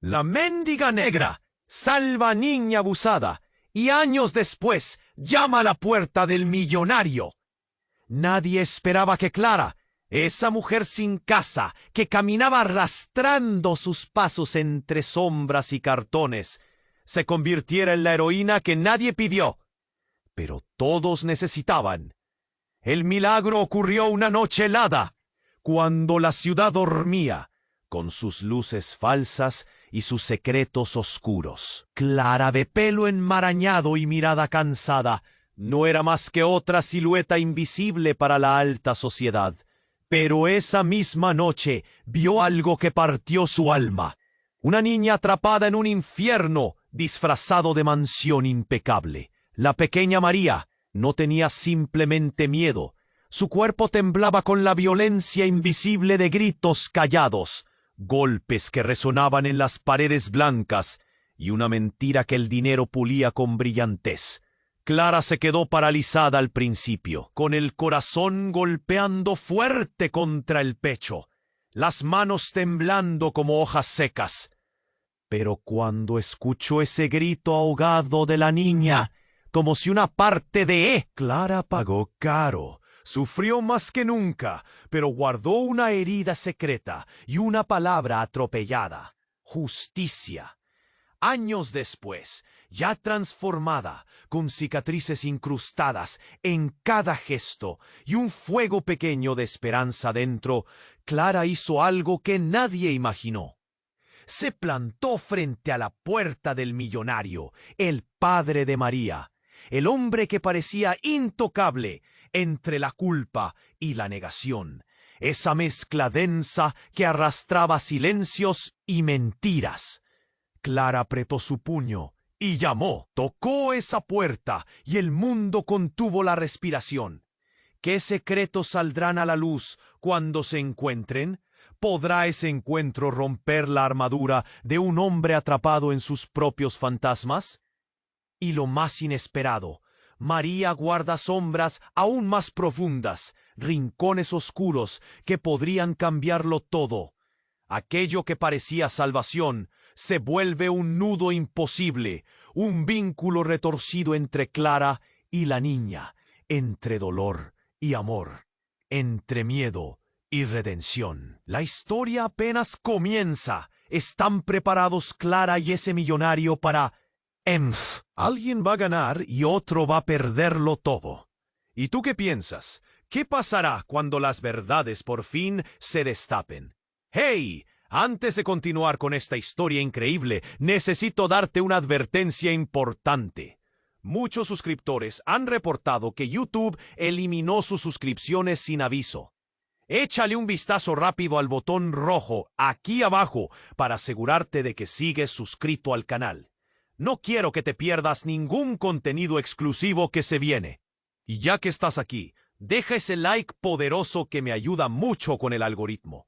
La mendiga negra salva a niña abusada y años después llama a la puerta del millonario. Nadie esperaba que Clara, esa mujer sin casa que caminaba arrastrando sus pasos entre sombras y cartones, se convirtiera en la heroína que nadie pidió, pero todos necesitaban. El milagro ocurrió una noche helada, cuando la ciudad dormía, con sus luces falsas y sus secretos oscuros. Clara, de pelo enmarañado y mirada cansada, no era más que otra silueta invisible para la alta sociedad. Pero esa misma noche vio algo que partió su alma. Una niña atrapada en un infierno, disfrazado de mansión impecable. La pequeña María no tenía simplemente miedo. Su cuerpo temblaba con la violencia invisible de gritos callados, golpes que resonaban en las paredes blancas y una mentira que el dinero pulía con brillantez. Clara se quedó paralizada al principio, con el corazón golpeando fuerte contra el pecho, las manos temblando como hojas secas. Pero cuando escuchó ese grito ahogado de la niña, como si una parte de Clara pagó caro. Sufrió más que nunca, pero guardó una herida secreta y una palabra atropellada: justicia. Años después, ya transformada, con cicatrices incrustadas en cada gesto y un fuego pequeño de esperanza dentro, Clara hizo algo que nadie imaginó. Se plantó frente a la puerta del millonario, el padre de María, el hombre que parecía intocable entre la culpa y la negación, esa mezcla densa que arrastraba silencios y mentiras. Clara apretó su puño y llamó. Tocó esa puerta y el mundo contuvo la respiración. ¿Qué secretos saldrán a la luz cuando se encuentren? ¿Podrá ese encuentro romper la armadura de un hombre atrapado en sus propios fantasmas? Y lo más inesperado, María guarda sombras aún más profundas, rincones oscuros que podrían cambiarlo todo. Aquello que parecía salvación se vuelve un nudo imposible, un vínculo retorcido entre Clara y la niña, entre dolor y amor, entre miedo y redención. La historia apenas comienza. ¿Están preparados Clara y ese millonario para... Alguien va a ganar y otro va a perderlo todo. ¿Y tú qué piensas? ¿Qué pasará cuando las verdades por fin se destapen? ¡Hey! Antes de continuar con esta historia increíble, necesito darte una advertencia importante. Muchos suscriptores han reportado que YouTube eliminó sus suscripciones sin aviso. Échale un vistazo rápido al botón rojo aquí abajo para asegurarte de que sigues suscrito al canal. No quiero que te pierdas ningún contenido exclusivo que se viene. Y ya que estás aquí, deja ese like poderoso que me ayuda mucho con el algoritmo.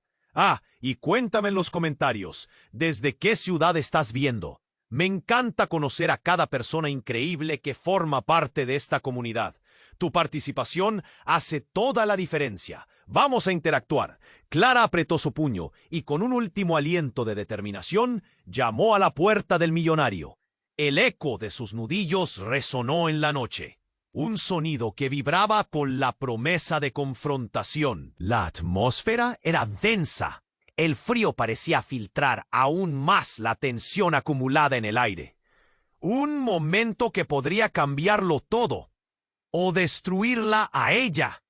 Y cuéntame en los comentarios, ¿desde qué ciudad estás viendo? Me encanta conocer a cada persona increíble que forma parte de esta comunidad. Tu participación hace toda la diferencia. Vamos a interactuar. Clara apretó su puño y con un último aliento de determinación, llamó a la puerta del millonario. El eco de sus nudillos resonó en la noche. Un sonido que vibraba con la promesa de confrontación. La atmósfera era densa. El frío parecía filtrar aún más la tensión acumulada en el aire. Un momento que podría cambiarlo todo, o destruirla a ella.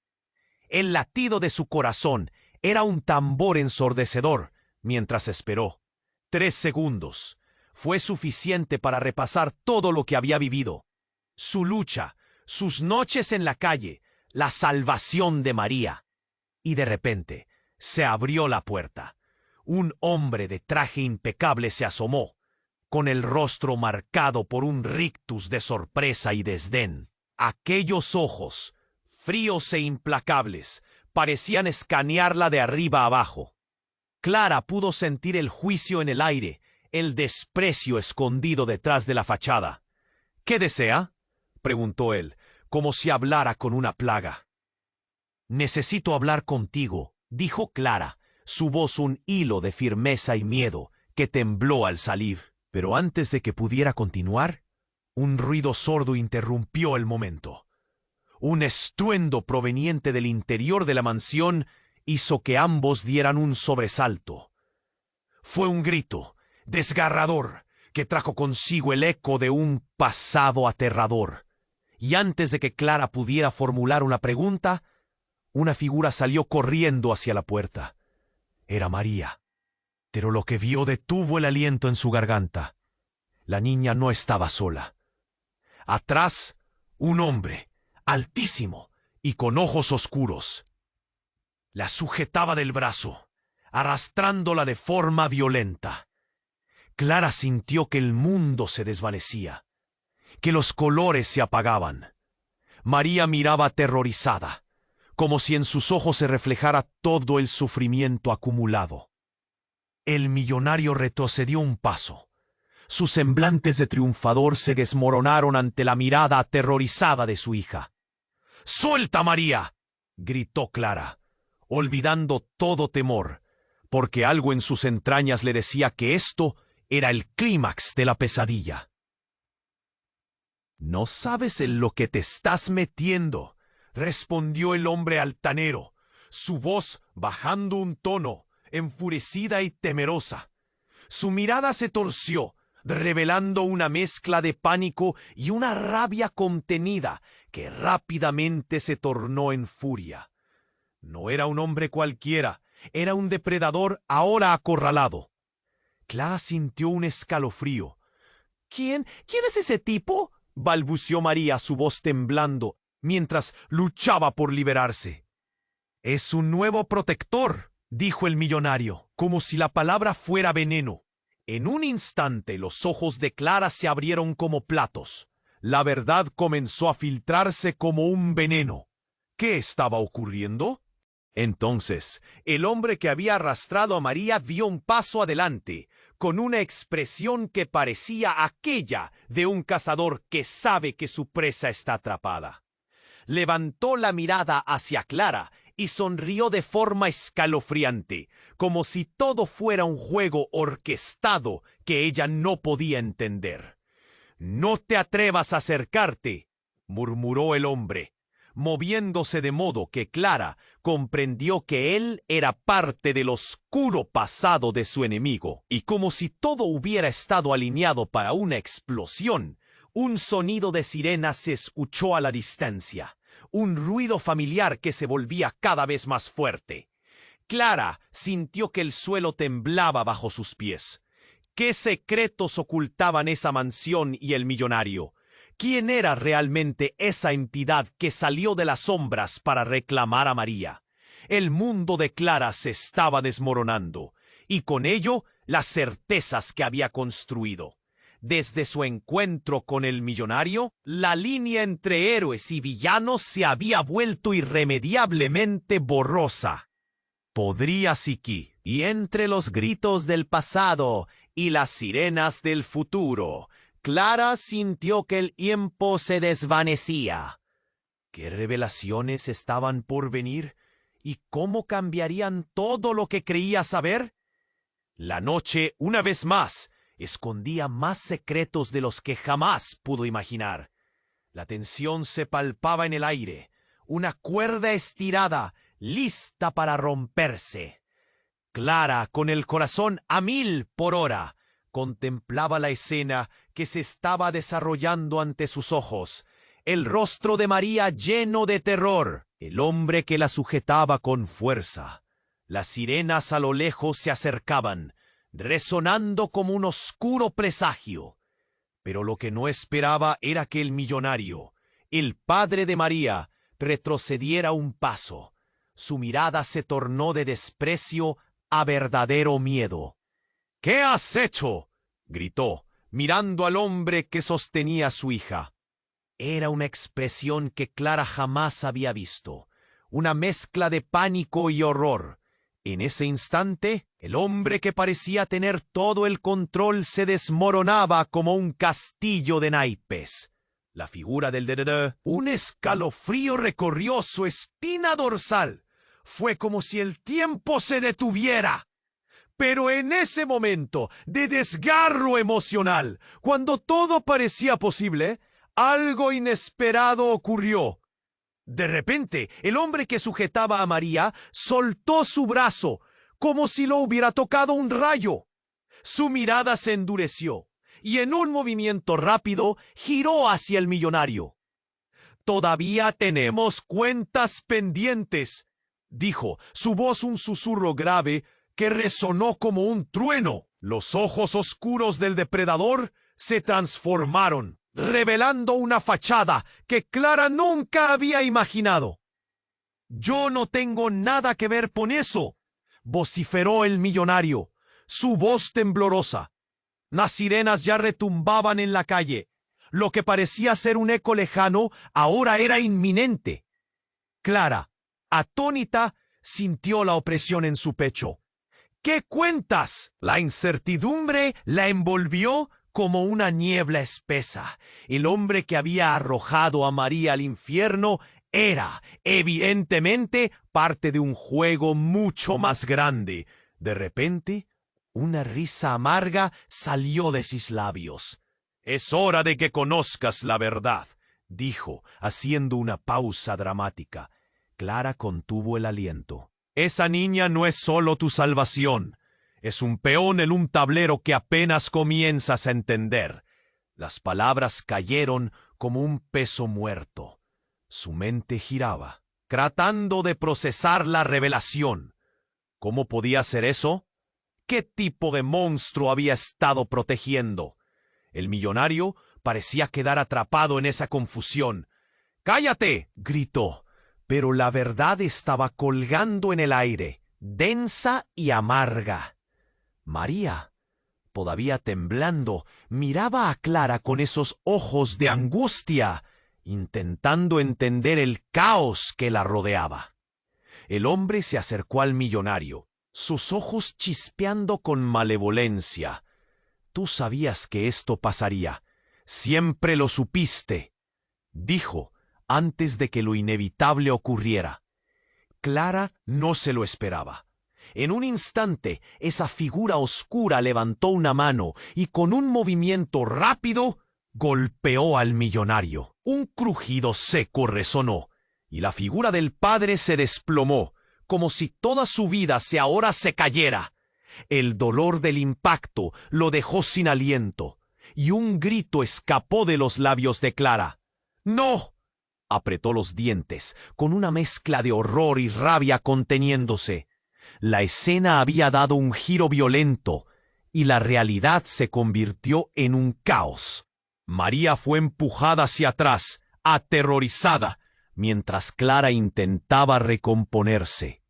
El latido de su corazón era un tambor ensordecedor mientras esperó. 3 segundos. Fue suficiente para repasar todo lo que había vivido. Su lucha, sus noches en la calle, la salvación de María. Y de repente, se abrió la puerta. Un hombre de traje impecable se asomó, con el rostro marcado por un rictus de sorpresa y desdén. Aquellos ojos, fríos e implacables, parecían escanearla de arriba abajo. Clara pudo sentir el juicio en el aire, el desprecio escondido detrás de la fachada. ¿Qué desea?, preguntó él, como si hablara con una plaga. Necesito hablar contigo, dijo Clara, su voz un hilo de firmeza y miedo que tembló al salir. Pero antes de que pudiera continuar, un ruido sordo interrumpió el momento. Un estruendo proveniente del interior de la mansión hizo que ambos dieran un sobresalto. Fue un grito desgarrador que trajo consigo el eco de un pasado aterrador. Y antes de que Clara pudiera formular una pregunta, una figura salió corriendo hacia la puerta. Era María. Pero lo que vio detuvo el aliento en su garganta. La niña no estaba sola. Atrás, un hombre, altísimo y con ojos oscuros. La sujetaba del brazo, arrastrándola de forma violenta. Clara sintió que el mundo se desvanecía, que los colores se apagaban. María miraba aterrorizada, como si en sus ojos se reflejara todo el sufrimiento acumulado. El millonario retrocedió un paso. Sus semblantes de triunfador se desmoronaron ante la mirada aterrorizada de su hija. «¡Suelta, María!», gritó Clara, olvidando todo temor, porque algo en sus entrañas le decía que esto era el clímax de la pesadilla. «No sabes en lo que te estás metiendo», respondió el hombre altanero, su voz bajando un tono, enfurecida y temerosa. Su mirada se torció, revelando una mezcla de pánico y una rabia contenida que rápidamente se tornó en furia. No era un hombre cualquiera, era un depredador ahora acorralado. Clara sintió un escalofrío. ¿Quién es ese tipo?», balbuceó María, su voz temblando, mientras luchaba por liberarse. «Es un nuevo protector», dijo el millonario, como si la palabra fuera veneno. En un instante los ojos de Clara se abrieron como platos. La verdad comenzó a filtrarse como un veneno. ¿Qué estaba ocurriendo? Entonces, el hombre que había arrastrado a María dio un paso adelante, con una expresión que parecía aquella de un cazador que sabe que su presa está atrapada. Levantó la mirada hacia Clara y sonrió de forma escalofriante, como si todo fuera un juego orquestado que ella no podía entender. «No te atrevas a acercarte», murmuró el hombre, moviéndose de modo que Clara comprendió que él era parte del oscuro pasado de su enemigo, y como si todo hubiera estado alineado para una explosión, un sonido de sirena se escuchó a la distancia. Un ruido familiar que se volvía cada vez más fuerte. Clara sintió que el suelo temblaba bajo sus pies. ¿Qué secretos ocultaban esa mansión y el millonario? ¿Quién era realmente esa entidad que salió de las sombras para reclamar a María? El mundo de Clara se estaba desmoronando, y con ello las certezas que había construido. Desde su encuentro con el millonario, la línea entre héroes y villanos se había vuelto irremediablemente borrosa. Podría Siki, y entre los gritos del pasado y las sirenas del futuro, Clara sintió que el tiempo se desvanecía. ¿Qué revelaciones estaban por venir? ¿Y cómo cambiarían todo lo que creía saber? La noche, una vez más, escondía más secretos de los que jamás pudo imaginar. La tensión se palpaba en el aire, una cuerda estirada, lista para romperse. Clara, con el corazón a 1000 por hora, contemplaba la escena que se estaba desarrollando ante sus ojos. El rostro de María lleno de terror, el hombre que la sujetaba con fuerza. Las sirenas a lo lejos se acercaban, resonando como un oscuro presagio. Pero lo que no esperaba era que el millonario, el padre de María, retrocediera un paso. Su mirada se tornó de desprecio a verdadero miedo. «¿Qué has hecho?», gritó, mirando al hombre que sostenía a su hija. Era una expresión que Clara jamás había visto, una mezcla de pánico y horror. En ese instante, el hombre que parecía tener todo el control se desmoronaba como un castillo de naipes. La figura del Dedede, un escalofrío recorrió su espina dorsal. Fue como si el tiempo se detuviera. Pero en ese momento de desgarro emocional, cuando todo parecía posible, algo inesperado ocurrió. De repente, el hombre que sujetaba a María soltó su brazo, como si lo hubiera tocado un rayo. Su mirada se endureció, y en un movimiento rápido giró hacia el millonario. «Todavía tenemos cuentas pendientes», dijo, su voz un susurro grave que resonó como un trueno. Los ojos oscuros del depredador se transformaron, revelando una fachada que Clara nunca había imaginado. «Yo no tengo nada que ver con eso», vociferó el millonario, su voz temblorosa. Las sirenas ya retumbaban en la calle. Lo que parecía ser un eco lejano ahora era inminente. Clara, atónita, sintió la opresión en su pecho. «¿Qué cuentas?» La incertidumbre la envolvió como una niebla espesa. El hombre que había arrojado a María al infierno era, evidentemente, parte de un juego mucho más grande. De repente, una risa amarga salió de sus labios. «Es hora de que conozcas la verdad», dijo, haciendo una pausa dramática. Clara contuvo el aliento. «Esa niña no es solo tu salvación. Es un peón en un tablero que apenas comienzas a entender». Las palabras cayeron como un peso muerto. Su mente giraba, tratando de procesar la revelación. ¿Cómo podía ser eso? ¿Qué tipo de monstruo había estado protegiendo? El millonario parecía quedar atrapado en esa confusión. «¡Cállate!», gritó, pero la verdad estaba colgando en el aire, densa y amarga. María, todavía temblando, miraba a Clara con esos ojos de angustia, intentando entender el caos que la rodeaba. El hombre se acercó al millonario, sus ojos chispeando con malevolencia. «Tú sabías que esto pasaría. Siempre lo supiste», dijo, antes de que lo inevitable ocurriera. Clara no se lo esperaba. En un instante, esa figura oscura levantó una mano y con un movimiento rápido golpeó al millonario. Un crujido seco resonó, y la figura del padre se desplomó, como si toda su vida ahora se cayera. El dolor del impacto lo dejó sin aliento, y un grito escapó de los labios de Clara. «¡No!». Apretó los dientes, con una mezcla de horror y rabia conteniéndose. La escena había dado un giro violento, y la realidad se convirtió en un caos. María fue empujada hacia atrás, aterrorizada, mientras Clara intentaba recomponerse.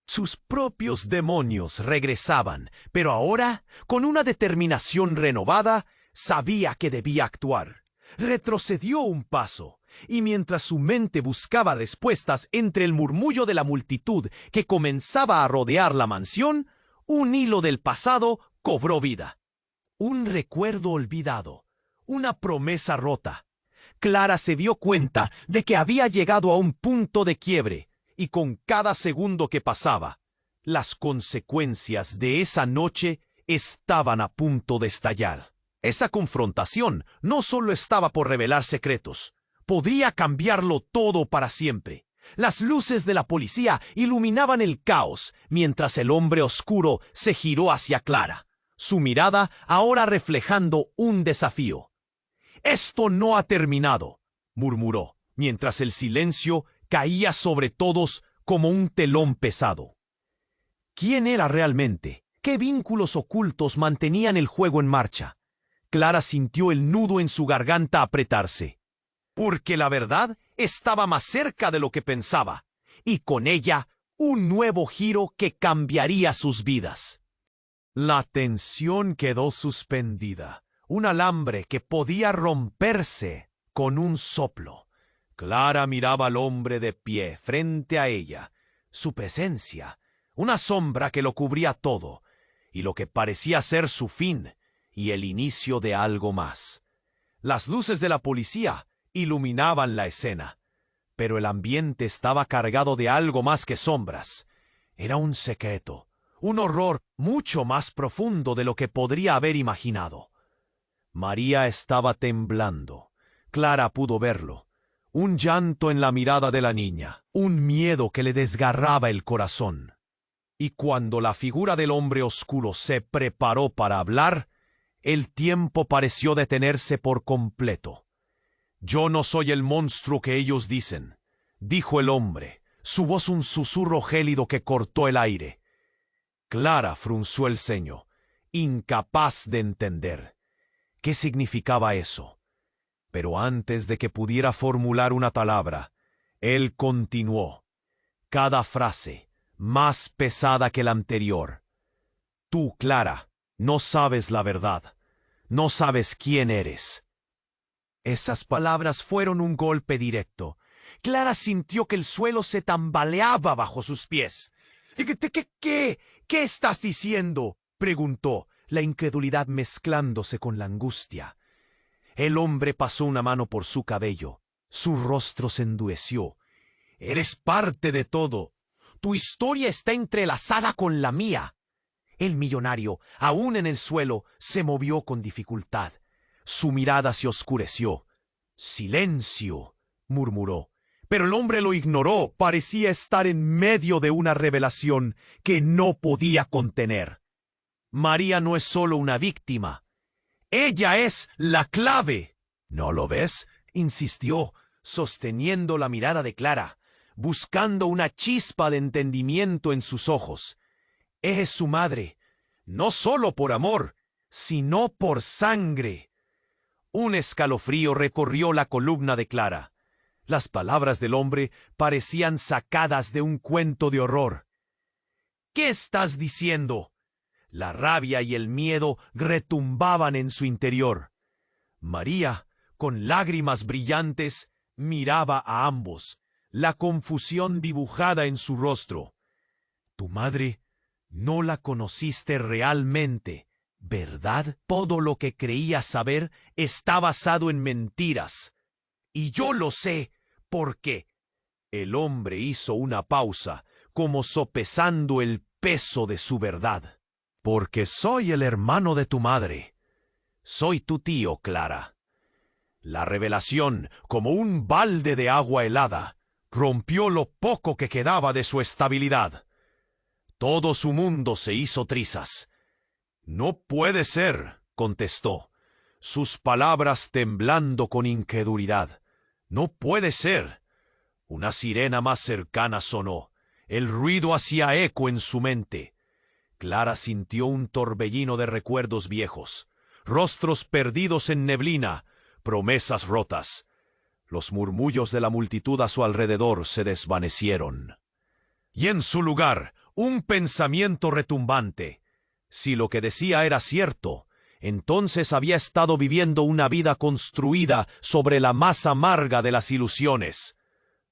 Sus propios demonios regresaban, pero ahora, con una determinación renovada, sabía que debía actuar. Retrocedió un paso, y mientras su mente buscaba respuestas entre el murmullo de la multitud que comenzaba a rodear la mansión, un hilo del pasado cobró vida. Un recuerdo olvidado, una promesa rota. Clara se dio cuenta de que había llegado a un punto de quiebre, y con cada segundo que pasaba, las consecuencias de esa noche estaban a punto de estallar. Esa confrontación no solo estaba por revelar secretos, podía cambiarlo todo para siempre. Las luces de la policía iluminaban el caos, mientras el hombre oscuro se giró hacia Clara, su mirada ahora reflejando un desafío. «Esto no ha terminado», murmuró, mientras el silencio caía sobre todos como un telón pesado. ¿Quién era realmente? ¿Qué vínculos ocultos mantenían el juego en marcha? Clara sintió el nudo en su garganta apretarse. Porque la verdad estaba más cerca de lo que pensaba, y con ella un nuevo giro que cambiaría sus vidas. La tensión quedó suspendida, un alambre que podía romperse con un soplo. Clara miraba al hombre de pie frente a ella, su presencia, una sombra que lo cubría todo, y lo que parecía ser su fin y el inicio de algo más. Las luces de la policía iluminaban la escena, pero el ambiente estaba cargado de algo más que sombras. Era un secreto, un horror mucho más profundo de lo que podría haber imaginado. María estaba temblando. Clara pudo verlo. Un llanto en la mirada de la niña, un miedo que le desgarraba el corazón. Y cuando la figura del hombre oscuro se preparó para hablar, el tiempo pareció detenerse por completo. «Yo no soy el monstruo que ellos dicen», dijo el hombre, su voz un susurro gélido que cortó el aire. Clara frunció el ceño, incapaz de entender qué significaba eso. Pero antes de que pudiera formular una palabra, él continuó, cada frase más pesada que la anterior. «Tú, Clara, no sabes la verdad. No sabes quién eres». Esas palabras fueron un golpe directo. Clara sintió que el suelo se tambaleaba bajo sus pies. ¿Qué estás diciendo?», preguntó, la incredulidad mezclándose con la angustia. El hombre pasó una mano por su cabello. Su rostro se endureció. «Eres parte de todo. Tu historia está entrelazada con la mía». El millonario, aún en el suelo, se movió con dificultad. Su mirada se oscureció. «Silencio», murmuró. Pero el hombre lo ignoró. Parecía estar en medio de una revelación que no podía contener. María no es solo una víctima. Ella es la clave. «¿No lo ves?», insistió, sosteniendo la mirada de Clara, buscando una chispa de entendimiento en sus ojos. «Es su madre, no solo por amor, sino por sangre». Un escalofrío recorrió la columna de Clara. Las palabras del hombre parecían sacadas de un cuento de horror. «¿Qué estás diciendo?». La rabia y el miedo retumbaban en su interior. María, con lágrimas brillantes, miraba a ambos, la confusión dibujada en su rostro. «Tu madre no la conociste realmente, ¿verdad? Todo lo que creías saber está basado en mentiras. Y yo lo sé, ¿por qué?». El hombre hizo una pausa, como sopesando el peso de su verdad. «Porque soy el hermano de tu madre. Soy tu tío, Clara». La revelación, como un balde de agua helada, rompió lo poco que quedaba de su estabilidad. Todo su mundo se hizo trizas. «No puede ser», contestó, sus palabras temblando con incredulidad. «No puede ser». Una sirena más cercana sonó. El ruido hacía eco en su mente. Clara sintió un torbellino de recuerdos viejos, rostros perdidos en neblina, promesas rotas. Los murmullos de la multitud a su alrededor se desvanecieron. Y en su lugar, un pensamiento retumbante. Si lo que decía era cierto, entonces había estado viviendo una vida construida sobre la más amarga de las ilusiones.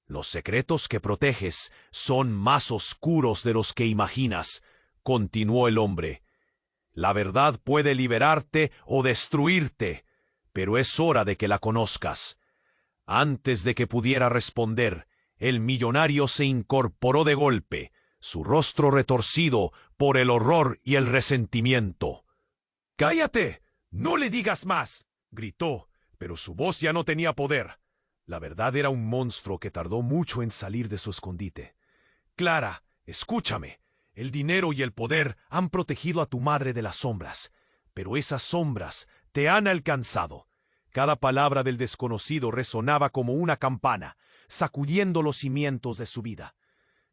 «Los secretos que proteges son más oscuros de los que imaginas», continuó el hombre. «La verdad puede liberarte o destruirte, pero es hora de que la conozcas». Antes de que pudiera responder, el millonario se incorporó de golpe, su rostro retorcido por el horror y el resentimiento. «¡Cállate! ¡No le digas más!», gritó, pero su voz ya no tenía poder. La verdad era un monstruo que tardó mucho en salir de su escondite. «Clara, escúchame. El dinero y el poder han protegido a tu madre de las sombras, pero esas sombras te han alcanzado». Cada palabra del desconocido resonaba como una campana, sacudiendo los cimientos de su vida.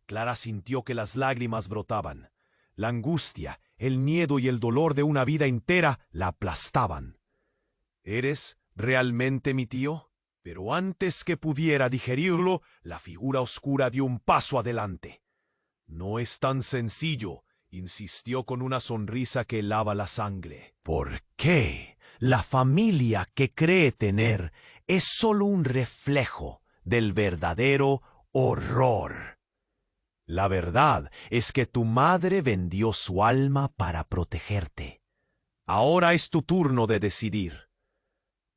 Clara sintió que las lágrimas brotaban. La angustia, el miedo y el dolor de una vida entera la aplastaban. «¿Eres realmente mi tío?». Pero antes que pudiera digerirlo, la figura oscura dio un paso adelante. «No es tan sencillo», insistió con una sonrisa que helaba la sangre. «¿Por qué? La familia que cree tener es solo un reflejo del verdadero horror. La verdad es que tu madre vendió su alma para protegerte. Ahora es tu turno de decidir».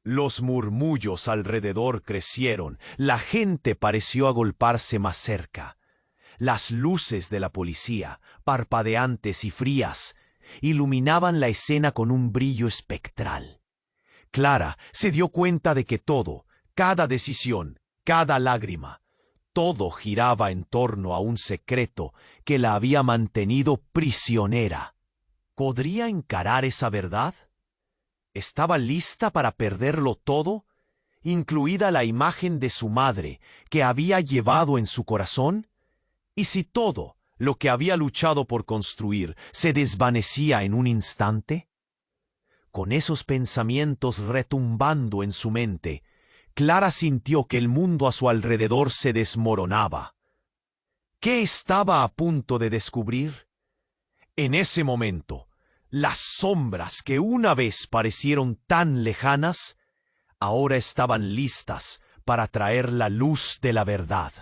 Los murmullos alrededor crecieron. La gente pareció agolparse más cerca. Las luces de la policía, parpadeantes y frías, iluminaban la escena con un brillo espectral. Clara se dio cuenta de que todo, cada decisión, cada lágrima, todo giraba en torno a un secreto que la había mantenido prisionera. ¿Podría encarar esa verdad? ¿Estaba lista para perderlo todo, incluida la imagen de su madre que había llevado en su corazón? ¿Y si todo lo que había luchado por construir se desvanecía en un instante? Con esos pensamientos retumbando en su mente, Clara sintió que el mundo a su alrededor se desmoronaba. ¿Qué estaba a punto de descubrir? En ese momento, las sombras que una vez parecieron tan lejanas, ahora estaban listas para traer la luz de la verdad.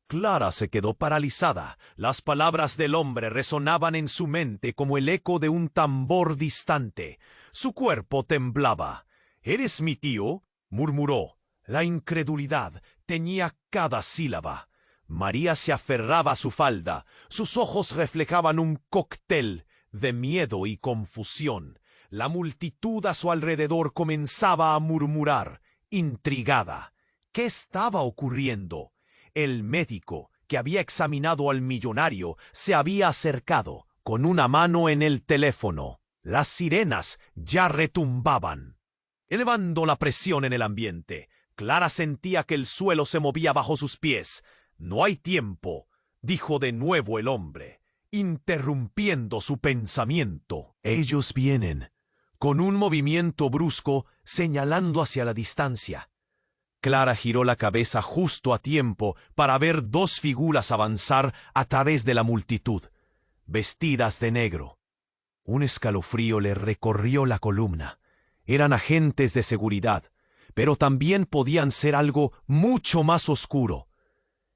Clara se quedó paralizada. Las palabras del hombre resonaban en su mente como el eco de un tambor distante. Su cuerpo temblaba. «¿Eres mi tío?», murmuró. La incredulidad teñía cada sílaba. María se aferraba a su falda. Sus ojos reflejaban un cóctel de miedo y confusión. La multitud a su alrededor comenzaba a murmurar, intrigada. ¿Qué estaba ocurriendo? El médico que había examinado al millonario se había acercado, con una mano en el teléfono. Las sirenas ya retumbaban, elevando la presión en el ambiente. Clara sentía que el suelo se movía bajo sus pies. «No hay tiempo», dijo de nuevo el hombre, interrumpiendo su pensamiento. «Ellos vienen», con un movimiento brusco, señalando hacia la distancia. Clara giró la cabeza justo a tiempo para ver dos figuras avanzar a través de la multitud, vestidas de negro. Un escalofrío le recorrió la columna. Eran agentes de seguridad, pero también podían ser algo mucho más oscuro.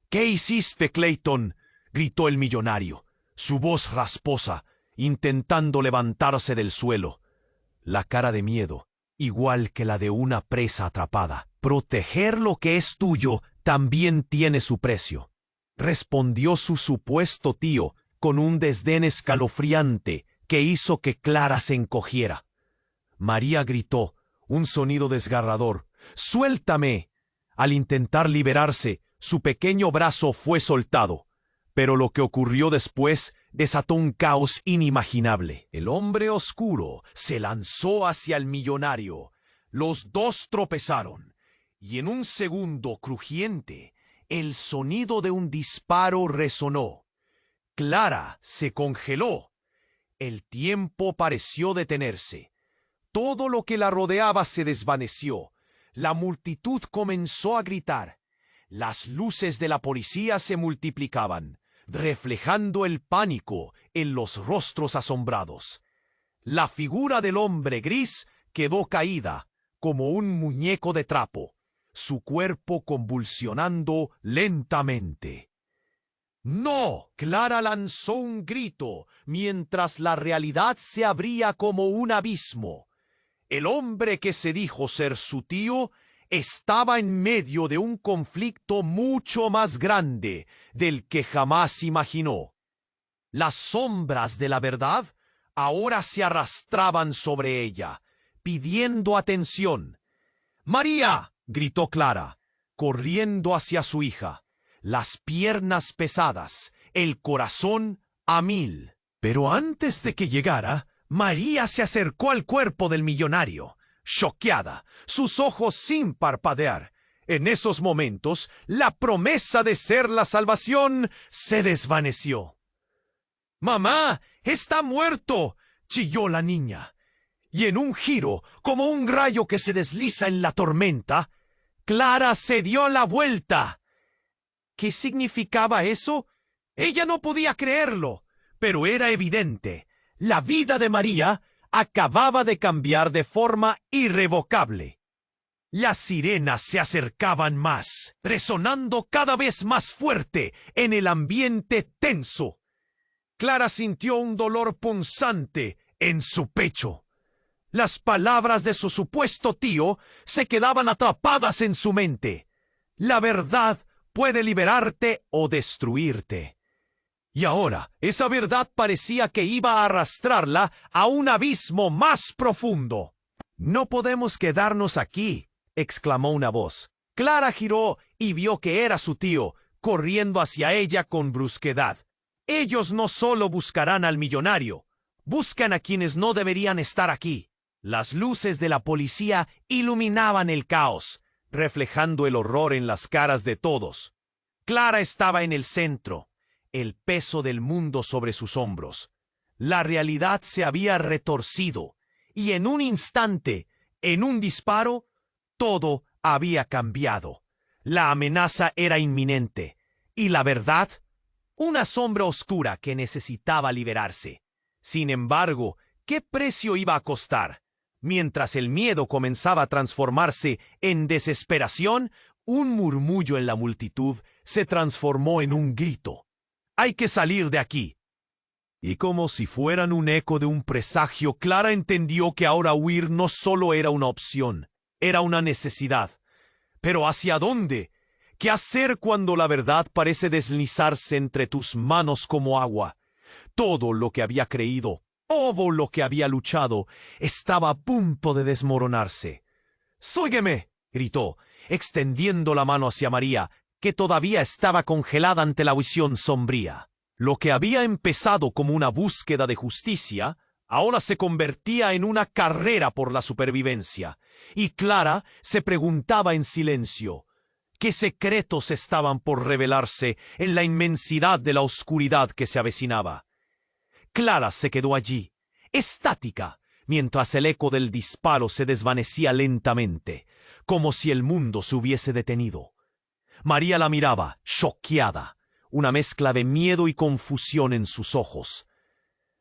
«¿Qué hiciste, Clayton?», gritó el millonario, su voz rasposa, intentando levantarse del suelo. La cara de miedo, igual que la de una presa atrapada. «Proteger lo que es tuyo también tiene su precio», respondió su supuesto tío con un desdén escalofriante que hizo que Clara se encogiera. María gritó, un sonido desgarrador: «¡Suéltame!». Al intentar liberarse, su pequeño brazo fue soltado, pero lo que ocurrió después desató un caos inimaginable. El hombre oscuro se lanzó hacia el millonario. Los dos tropezaron, y en un segundo crujiente, el sonido de un disparo resonó. Clara se congeló. El tiempo pareció detenerse. Todo lo que la rodeaba se desvaneció. La multitud comenzó a gritar. Las luces de la policía se multiplicaban, reflejando el pánico en los rostros asombrados. La figura del hombre gris quedó caída como un muñeco de trapo, su cuerpo convulsionando lentamente. «¡No!». Clara lanzó un grito mientras la realidad se abría como un abismo. El hombre que se dijo ser su tío estaba en medio de un conflicto mucho más grande del que jamás imaginó. Las sombras de la verdad ahora se arrastraban sobre ella, pidiendo atención. «¡María!», gritó Clara, corriendo hacia su hija, las piernas pesadas, el corazón a 1000. Pero antes de que llegara, María se acercó al cuerpo del millonario, choqueada, sus ojos sin parpadear. En esos momentos, la promesa de ser la salvación se desvaneció. «¡Mamá, está muerto!», chilló la niña. Y en un giro, como un rayo que se desliza en la tormenta, Clara se dio la vuelta. ¿Qué significaba eso? Ella no podía creerlo, pero era evidente. La vida de María acababa de cambiar de forma irrevocable. Las sirenas se acercaban más, resonando cada vez más fuerte en el ambiente tenso. Clara sintió un dolor punzante en su pecho. Las palabras de su supuesto tío se quedaban atrapadas en su mente. La verdad puede liberarte o destruirte. Y ahora, esa verdad parecía que iba a arrastrarla a un abismo más profundo. «No podemos quedarnos aquí», exclamó una voz. Clara giró y vio que era su tío, corriendo hacia ella con brusquedad. «Ellos no solo buscarán al millonario, buscan a quienes no deberían estar aquí». Las luces de la policía iluminaban el caos, reflejando el horror en las caras de todos. Clara estaba en el centro, el peso del mundo sobre sus hombros. La realidad se había retorcido, y en un instante, en un disparo, todo había cambiado. La amenaza era inminente, y la verdad, una sombra oscura que necesitaba liberarse. Sin embargo, ¿qué precio iba a costar? Mientras el miedo comenzaba a transformarse en desesperación, un murmullo en la multitud se transformó en un grito. «¡Hay que salir de aquí!» Y como si fueran un eco de un presagio, Clara entendió que ahora huir no solo era una opción, era una necesidad. ¿Pero hacia dónde? ¿Qué hacer cuando la verdad parece deslizarse entre tus manos como agua? Todo lo que había creído, todo lo que había luchado, estaba a punto de desmoronarse. «¡Sígueme!», gritó, extendiendo la mano hacia María, que todavía estaba congelada ante la visión sombría. Lo que había empezado como una búsqueda de justicia, ahora se convertía en una carrera por la supervivencia, y Clara se preguntaba en silencio, ¿qué secretos estaban por revelarse en la inmensidad de la oscuridad que se avecinaba? Clara se quedó allí, estática, mientras el eco del disparo se desvanecía lentamente, como si el mundo se hubiese detenido. María la miraba, choqueada, una mezcla de miedo y confusión en sus ojos.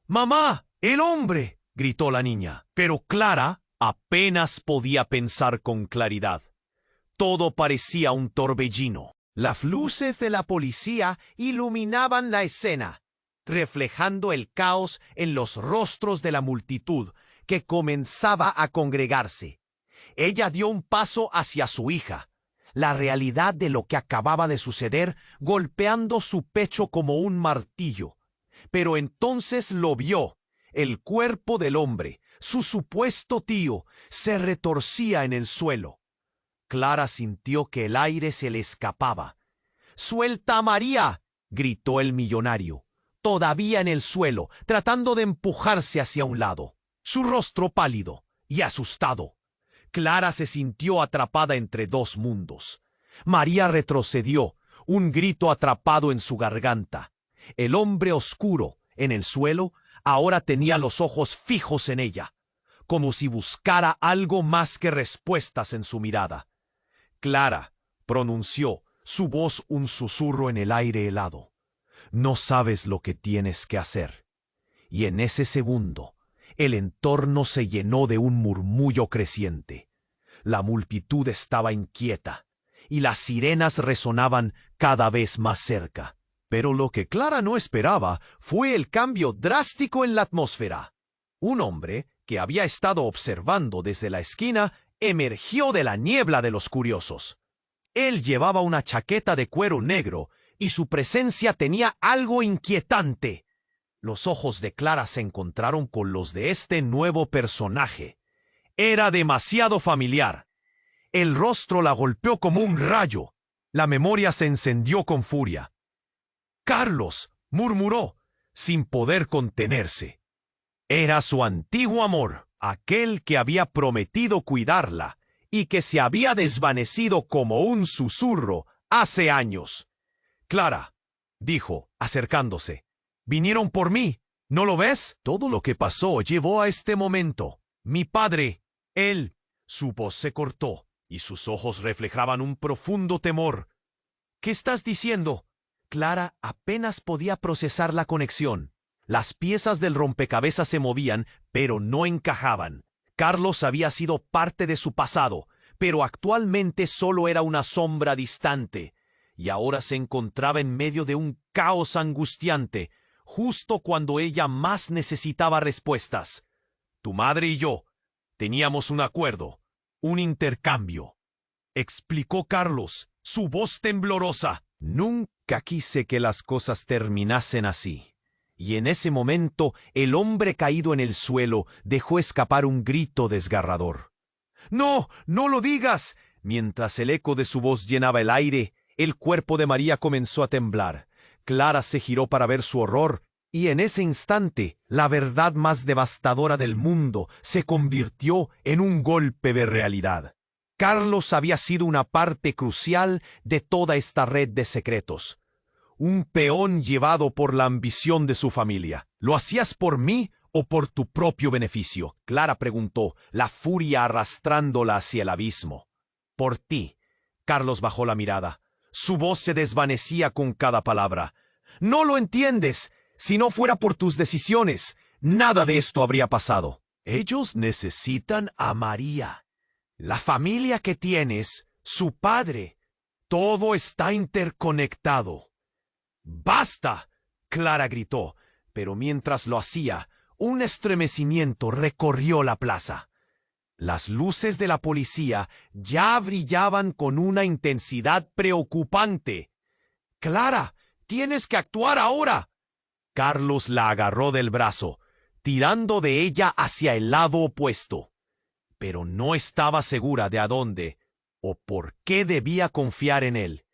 «¡Mamá! ¡El hombre!», gritó la niña. Pero Clara apenas podía pensar con claridad. Todo parecía un torbellino. Las luces de la policía iluminaban la escena, reflejando el caos en los rostros de la multitud que comenzaba a congregarse. Ella dio un paso hacia su hija, la realidad de lo que acababa de suceder golpeando su pecho como un martillo. Pero entonces lo vio. El cuerpo del hombre, su supuesto tío, se retorcía en el suelo. Clara sintió que el aire se le escapaba. «¡Suelta a María!», gritó el millonario, todavía en el suelo, tratando de empujarse hacia un lado, su rostro pálido y asustado. Clara se sintió atrapada entre dos mundos. María retrocedió, un grito atrapado en su garganta. El hombre oscuro, en el suelo, ahora tenía los ojos fijos en ella, como si buscara algo más que respuestas en su mirada. «Clara», pronunció, su voz un susurro en el aire helado, «no sabes lo que tienes que hacer». Y en ese segundo, el entorno se llenó de un murmullo creciente. La multitud estaba inquieta, y las sirenas resonaban cada vez más cerca. Pero lo que Clara no esperaba fue el cambio drástico en la atmósfera. Un hombre, que había estado observando desde la esquina, emergió de la niebla de los curiosos. Él llevaba una chaqueta de cuero negro, y su presencia tenía algo inquietante. Los ojos de Clara se encontraron con los de este nuevo personaje. Era demasiado familiar. El rostro la golpeó como un rayo. La memoria se encendió con furia. «¡Carlos!», murmuró, sin poder contenerse. Era su antiguo amor, aquel que había prometido cuidarla y que se había desvanecido como un susurro hace años. «Clara», dijo, acercándose, «vinieron por mí, ¿no lo ves? Todo lo que pasó llevó a este momento. Mi padre, él». Su voz se cortó y sus ojos reflejaban un profundo temor. «¿Qué estás diciendo?». Clara apenas podía procesar la conexión. Las piezas del rompecabezas se movían, pero no encajaban. Carlos había sido parte de su pasado, pero actualmente solo era una sombra distante, y ahora se encontraba en medio de un caos angustiante, justo cuando ella más necesitaba respuestas. «Tu madre y yo teníamos un acuerdo, un intercambio», explicó Carlos, su voz temblorosa. Nunca quise que las cosas terminasen así. Y en ese momento, el hombre caído en el suelo dejó escapar un grito desgarrador. ¡No! ¡No lo digas! Mientras el eco de su voz llenaba el aire, el cuerpo de María comenzó a temblar. Clara se giró para ver su horror, y en ese instante, la verdad más devastadora del mundo se convirtió en un golpe de realidad. Carlos había sido una parte crucial de toda esta red de secretos. Un peón llevado por la ambición de su familia. ¿Lo hacías por mí o por tu propio beneficio? Clara preguntó, la furia arrastrándola hacia el abismo. Por ti. Carlos bajó la mirada. Su voz se desvanecía con cada palabra. No lo entiendes. Si no fuera por tus decisiones, nada de esto habría pasado. Ellos necesitan a María. La familia que tienes, su padre, todo está interconectado. ¡Basta!, Clara gritó, pero mientras lo hacía, un estremecimiento recorrió la plaza. Las luces de la policía ya brillaban con una intensidad preocupante. ¡Clara, tienes que actuar ahora! Carlos la agarró del brazo, tirando de ella hacia el lado opuesto. Pero no estaba segura de a dónde o por qué debía confiar en él.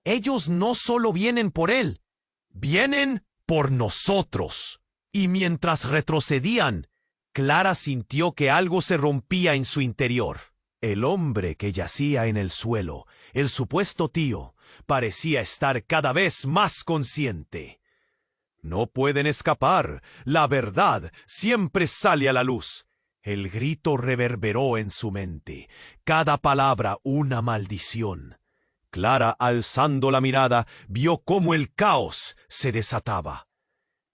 Ellos no solo vienen por él, vienen por nosotros. Y mientras retrocedían, Clara sintió que algo se rompía en su interior. El hombre que yacía en el suelo, el supuesto tío, parecía estar cada vez más consciente. No pueden escapar. La verdad siempre sale a la luz. El grito reverberó en su mente, cada palabra una maldición. Clara, alzando la mirada, vio cómo el caos se desataba.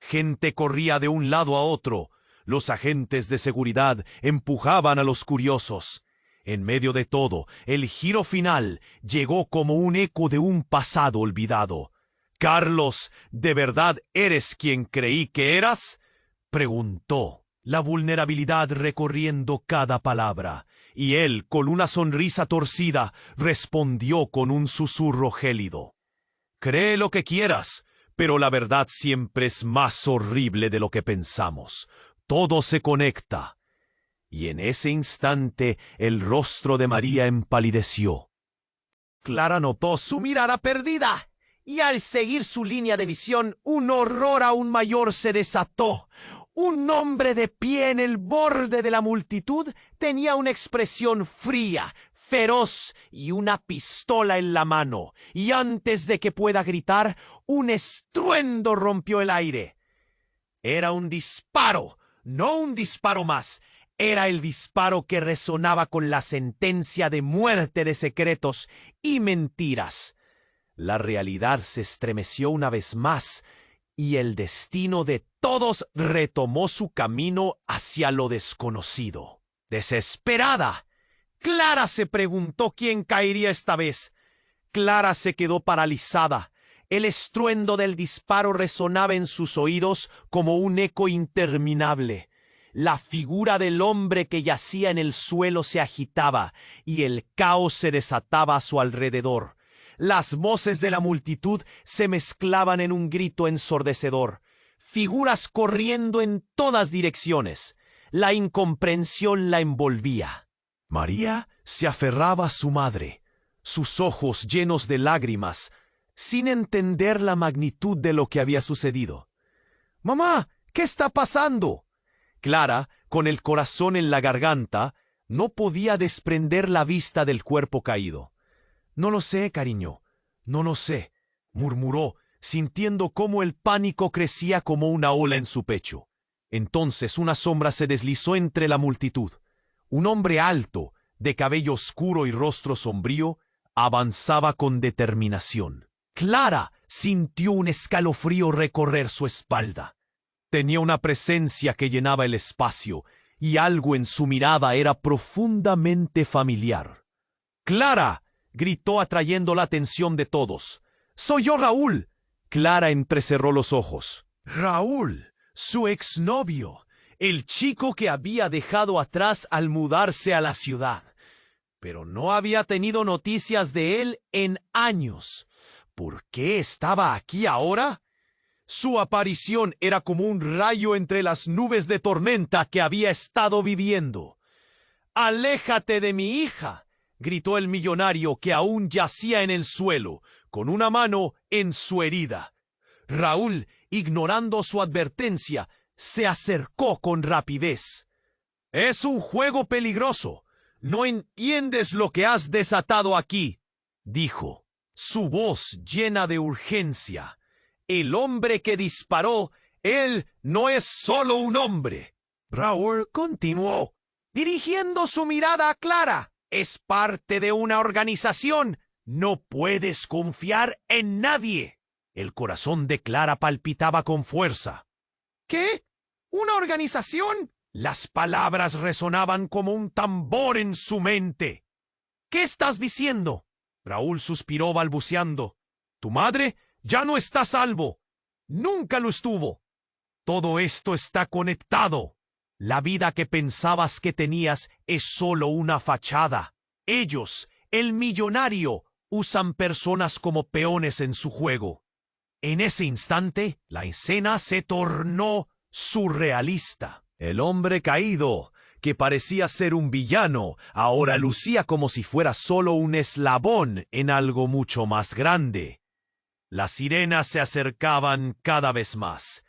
Gente corría de un lado a otro. Los agentes de seguridad empujaban a los curiosos. En medio de todo, el giro final llegó como un eco de un pasado olvidado. «Carlos, ¿de verdad eres quien creí que eras?», preguntó, la vulnerabilidad recorriendo cada palabra, y él, con una sonrisa torcida, respondió con un susurro gélido. «Cree lo que quieras, pero la verdad siempre es más horrible de lo que pensamos. Todo se conecta». Y en ese instante el rostro de María empalideció. Clara notó su mirada perdida, y al seguir su línea de visión, un horror aún mayor se desató. Un hombre de pie en el borde de la multitud tenía una expresión fría, feroz y una pistola en la mano, y antes de que pueda gritar, un estruendo rompió el aire. Era un disparo, no un disparo más. Era el disparo que resonaba con la sentencia de muerte de secretos y mentiras. La realidad se estremeció una vez más, y el destino de todos retomó su camino hacia lo desconocido. Desesperada, Clara se preguntó quién caería esta vez. Clara se quedó paralizada. El estruendo del disparo resonaba en sus oídos como un eco interminable. La figura del hombre que yacía en el suelo se agitaba, y el caos se desataba a su alrededor. Las voces de la multitud se mezclaban en un grito ensordecedor. Figuras corriendo en todas direcciones. La incomprensión la envolvía. María se aferraba a su madre, sus ojos llenos de lágrimas, sin entender la magnitud de lo que había sucedido. «Mamá, ¿qué está pasando?». Clara, con el corazón en la garganta, no podía desprender la vista del cuerpo caído. «No lo sé, cariño, no lo sé», murmuró, sintiendo cómo el pánico crecía como una ola en su pecho. Entonces una sombra se deslizó entre la multitud. Un hombre alto, de cabello oscuro y rostro sombrío, avanzaba con determinación. Clara sintió un escalofrío recorrer su espalda. Tenía una presencia que llenaba el espacio, y algo en su mirada era profundamente familiar. «¡Clara!», gritó atrayendo la atención de todos. «¡Soy yo, Raúl!». Clara entrecerró los ojos. Raúl, su exnovio, el chico que había dejado atrás al mudarse a la ciudad. Pero no había tenido noticias de él en años. ¿Por qué estaba aquí ahora? Su aparición era como un rayo entre las nubes de tormenta que había estado viviendo. «¡Aléjate de mi hija!», gritó el millonario, que aún yacía en el suelo, con una mano en su herida. Raúl, ignorando su advertencia, se acercó con rapidez. «Es un juego peligroso. No entiendes lo que has desatado aquí», dijo, su voz llena de urgencia. «El hombre que disparó, él no es solo un hombre». Raúl continuó, dirigiendo su mirada a Clara. «Es parte de una organización. No puedes confiar en nadie». El corazón de Clara palpitaba con fuerza. «¿Qué? ¿Una organización?». Las palabras resonaban como un tambor en su mente. «¿Qué estás diciendo?». Raúl suspiró balbuceando. «Tu madre ya no está a salvo. Nunca lo estuvo. Todo esto está conectado. La vida que pensabas que tenías es solo una fachada. Ellos, el millonario, usan personas como peones en su juego». En ese instante, la escena se tornó surrealista. El hombre caído, que parecía ser un villano, ahora lucía como si fuera solo un eslabón en algo mucho más grande. Las sirenas se acercaban cada vez más.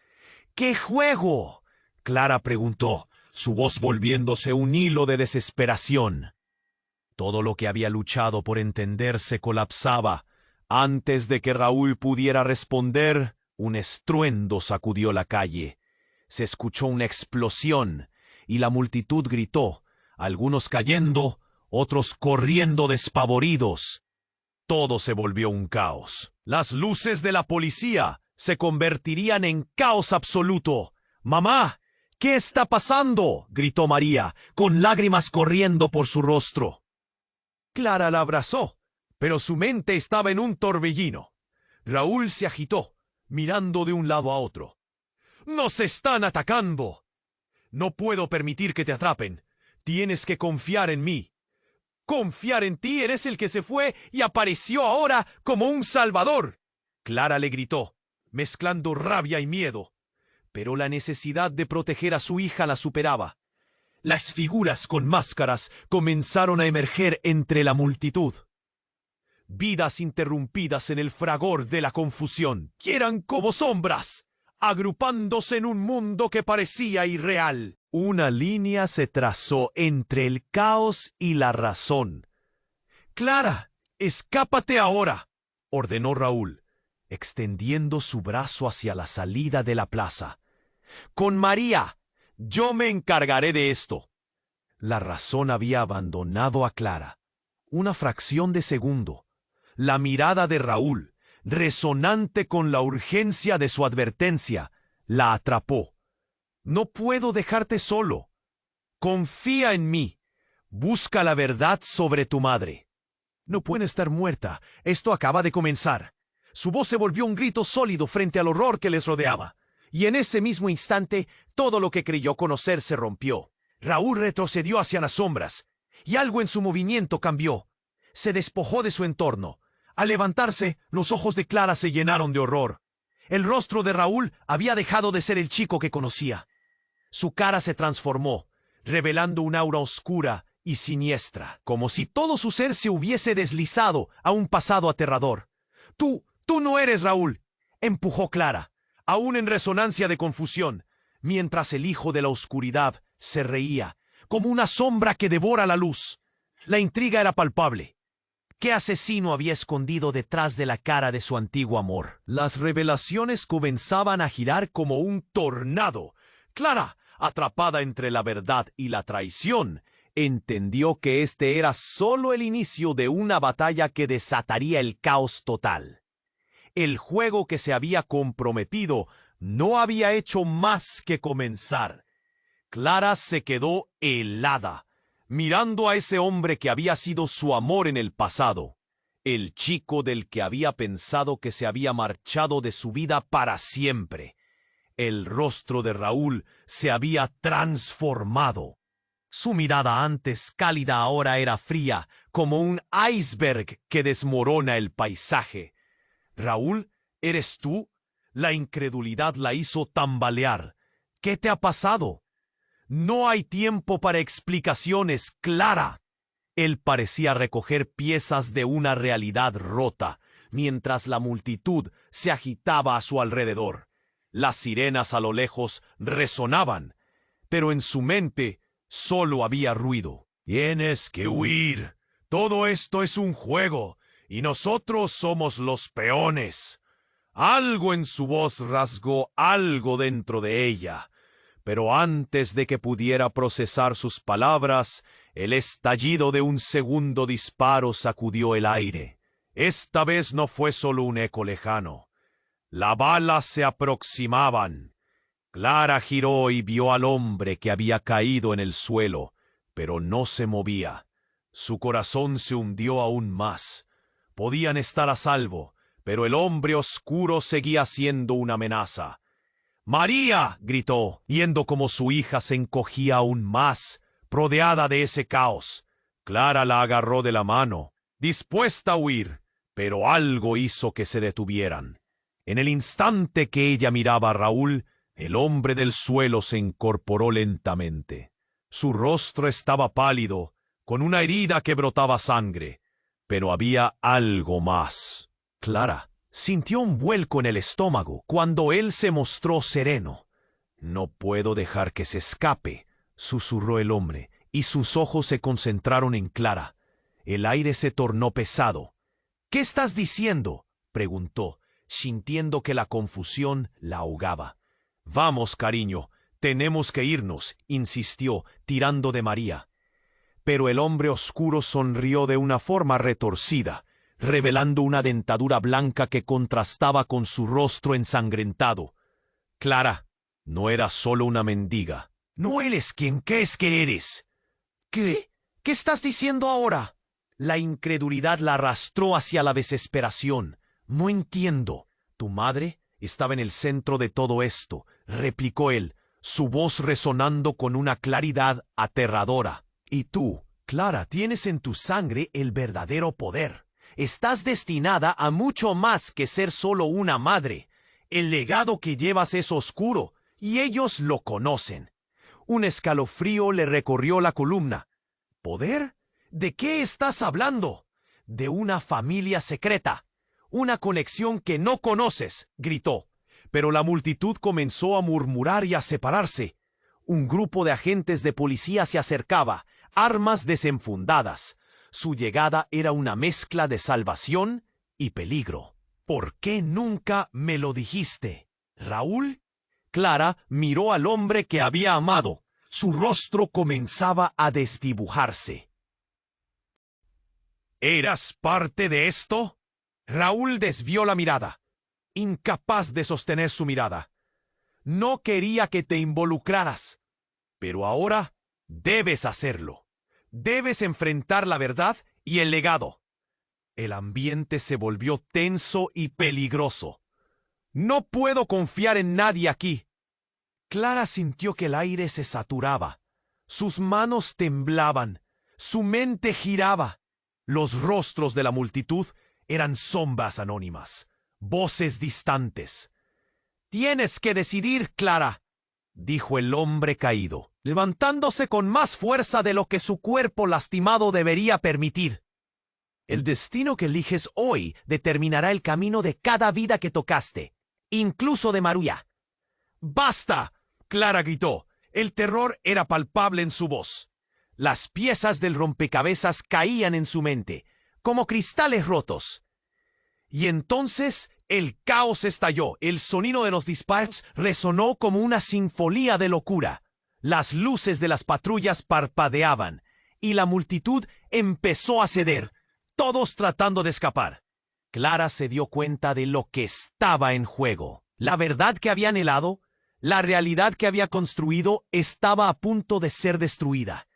«¿Qué juego?», Clara preguntó, su voz volviéndose un hilo de desesperación. Todo lo que había luchado por entender se colapsaba. Antes de que Raúl pudiera responder, un estruendo sacudió la calle. Se escuchó una explosión y la multitud gritó, algunos cayendo, otros corriendo despavoridos. Todo se volvió un caos. Las luces de la policía se convertirían en caos absoluto. «¡Mamá! ¿Qué está pasando?», gritó María, con lágrimas corriendo por su rostro. Clara la abrazó, pero su mente estaba en un torbellino. Raúl se agitó, mirando de un lado a otro. «¡Nos están atacando! No puedo permitir que te atrapen. Tienes que confiar en mí». «¿Confiar en ti? Eres el que se fue y apareció ahora como un salvador», Clara le gritó, mezclando rabia y miedo. Pero la necesidad de proteger a su hija la superaba. Las figuras con máscaras comenzaron a emerger entre la multitud. Vidas interrumpidas en el fragor de la confusión, que eran como sombras, agrupándose en un mundo que parecía irreal. Una línea se trazó entre el caos y la razón. «Clara, escápate ahora», ordenó Raúl, extendiendo su brazo hacia la salida de la plaza. «Con María, yo me encargaré de esto». La razón había abandonado a Clara. Una fracción de segundo. La mirada de Raúl, resonante con la urgencia de su advertencia, la atrapó. «No puedo dejarte solo. Confía en mí. Busca la verdad sobre tu madre». «No puede estar muerta. Esto acaba de comenzar». Su voz se volvió un grito sólido frente al horror que les rodeaba. Y en ese mismo instante, todo lo que creyó conocer se rompió. Raúl retrocedió hacia las sombras, y algo en su movimiento cambió. Se despojó de su entorno. Al levantarse, los ojos de Clara se llenaron de horror. El rostro de Raúl había dejado de ser el chico que conocía. Su cara se transformó, revelando un aura oscura y siniestra, como si todo su ser se hubiese deslizado a un pasado aterrador. Tú no eres Raúl», empujó Clara, aún en resonancia de confusión, mientras el hijo de la oscuridad se reía, como una sombra que devora la luz. La intriga era palpable. ¿Qué asesino había escondido detrás de la cara de su antiguo amor? Las revelaciones comenzaban a girar como un tornado. Clara, atrapada entre la verdad y la traición, entendió que este era solo el inicio de una batalla que desataría el caos total. El juego que se había comprometido no había hecho más que comenzar. Clara se quedó helada, mirando a ese hombre que había sido su amor en el pasado, el chico del que había pensado que se había marchado de su vida para siempre. El rostro de Raúl se había transformado. Su mirada antes cálida ahora era fría, como un iceberg que desmorona el paisaje. Raúl, ¿eres tú? La incredulidad la hizo tambalear. ¿Qué te ha pasado? No hay tiempo para explicaciones, Clara. Él parecía recoger piezas de una realidad rota, mientras la multitud se agitaba a su alrededor. Las sirenas a lo lejos resonaban, pero en su mente solo había ruido. Tienes que huir. Todo esto es un juego, y nosotros somos los peones. Algo en su voz rasgó algo dentro de ella, pero antes de que pudiera procesar sus palabras, el estallido de un segundo disparo sacudió el aire. Esta vez no fue solo un eco lejano. Las balas se aproximaban. Clara giró y vio al hombre que había caído en el suelo, pero no se movía. Su corazón se hundió aún más. Podían estar a salvo, pero el hombre oscuro seguía siendo una amenaza. ¡María!, gritó, viendo como su hija se encogía aún más, rodeada de ese caos. Clara la agarró de la mano, dispuesta a huir, pero algo hizo que se detuvieran. En el instante que ella miraba a Raúl, el hombre del suelo se incorporó lentamente. Su rostro estaba pálido, con una herida que brotaba sangre, pero había algo más. Clara sintió un vuelco en el estómago cuando él se mostró sereno. «No puedo dejar que se escape», susurró el hombre, y sus ojos se concentraron en Clara. El aire se tornó pesado. «¿Qué estás diciendo?», preguntó, sintiendo que la confusión la ahogaba. «Vamos, cariño, tenemos que irnos», insistió, tirando de María. Pero el hombre oscuro sonrió de una forma retorcida, revelando una dentadura blanca que contrastaba con su rostro ensangrentado. «Clara, no eras solo una mendiga. No eres quien crees que eres». «¿Qué? ¿Qué estás diciendo ahora?». La incredulidad la arrastró hacia la desesperación. «No entiendo». «Tu madre estaba en el centro de todo esto», replicó él, su voz resonando con una claridad aterradora. «Y tú, Clara, tienes en tu sangre el verdadero poder. Estás destinada a mucho más que ser solo una madre. El legado que llevas es oscuro, y ellos lo conocen». Un escalofrío le recorrió la columna. ¿Poder? ¿De qué estás hablando? «De una familia secreta. Una conexión que no conoces», gritó. Pero la multitud comenzó a murmurar y a separarse. Un grupo de agentes de policía se acercaba, armas desenfundadas. Su llegada era una mezcla de salvación y peligro. «¿Por qué nunca me lo dijiste, Raúl?». Clara miró al hombre que había amado. Su rostro comenzaba a desdibujarse. «¿Eras parte de esto?». Raúl desvió la mirada, incapaz de sostener su mirada. «No quería que te involucraras, pero ahora debes hacerlo. Debes enfrentar la verdad y el legado». El ambiente se volvió tenso y peligroso. «No puedo confiar en nadie aquí». Clara sintió que el aire se saturaba. Sus manos temblaban. Su mente giraba. Los rostros de la multitud eran sombras anónimas, voces distantes. «Tienes que decidir, Clara», dijo el hombre caído, levantándose con más fuerza de lo que su cuerpo lastimado debería permitir. «El destino que eliges hoy determinará el camino de cada vida que tocaste, incluso de María». «¡Basta!», Clara gritó. El terror era palpable en su voz. Las piezas del rompecabezas caían en su mente, como cristales rotos. Y entonces el caos estalló. El sonido de los disparos resonó como una sinfonía de locura. Las luces de las patrullas parpadeaban, y la multitud empezó a ceder, todos tratando de escapar. Clara se dio cuenta de lo que estaba en juego. La verdad que había anhelado, la realidad que había construido, estaba a punto de ser destruida.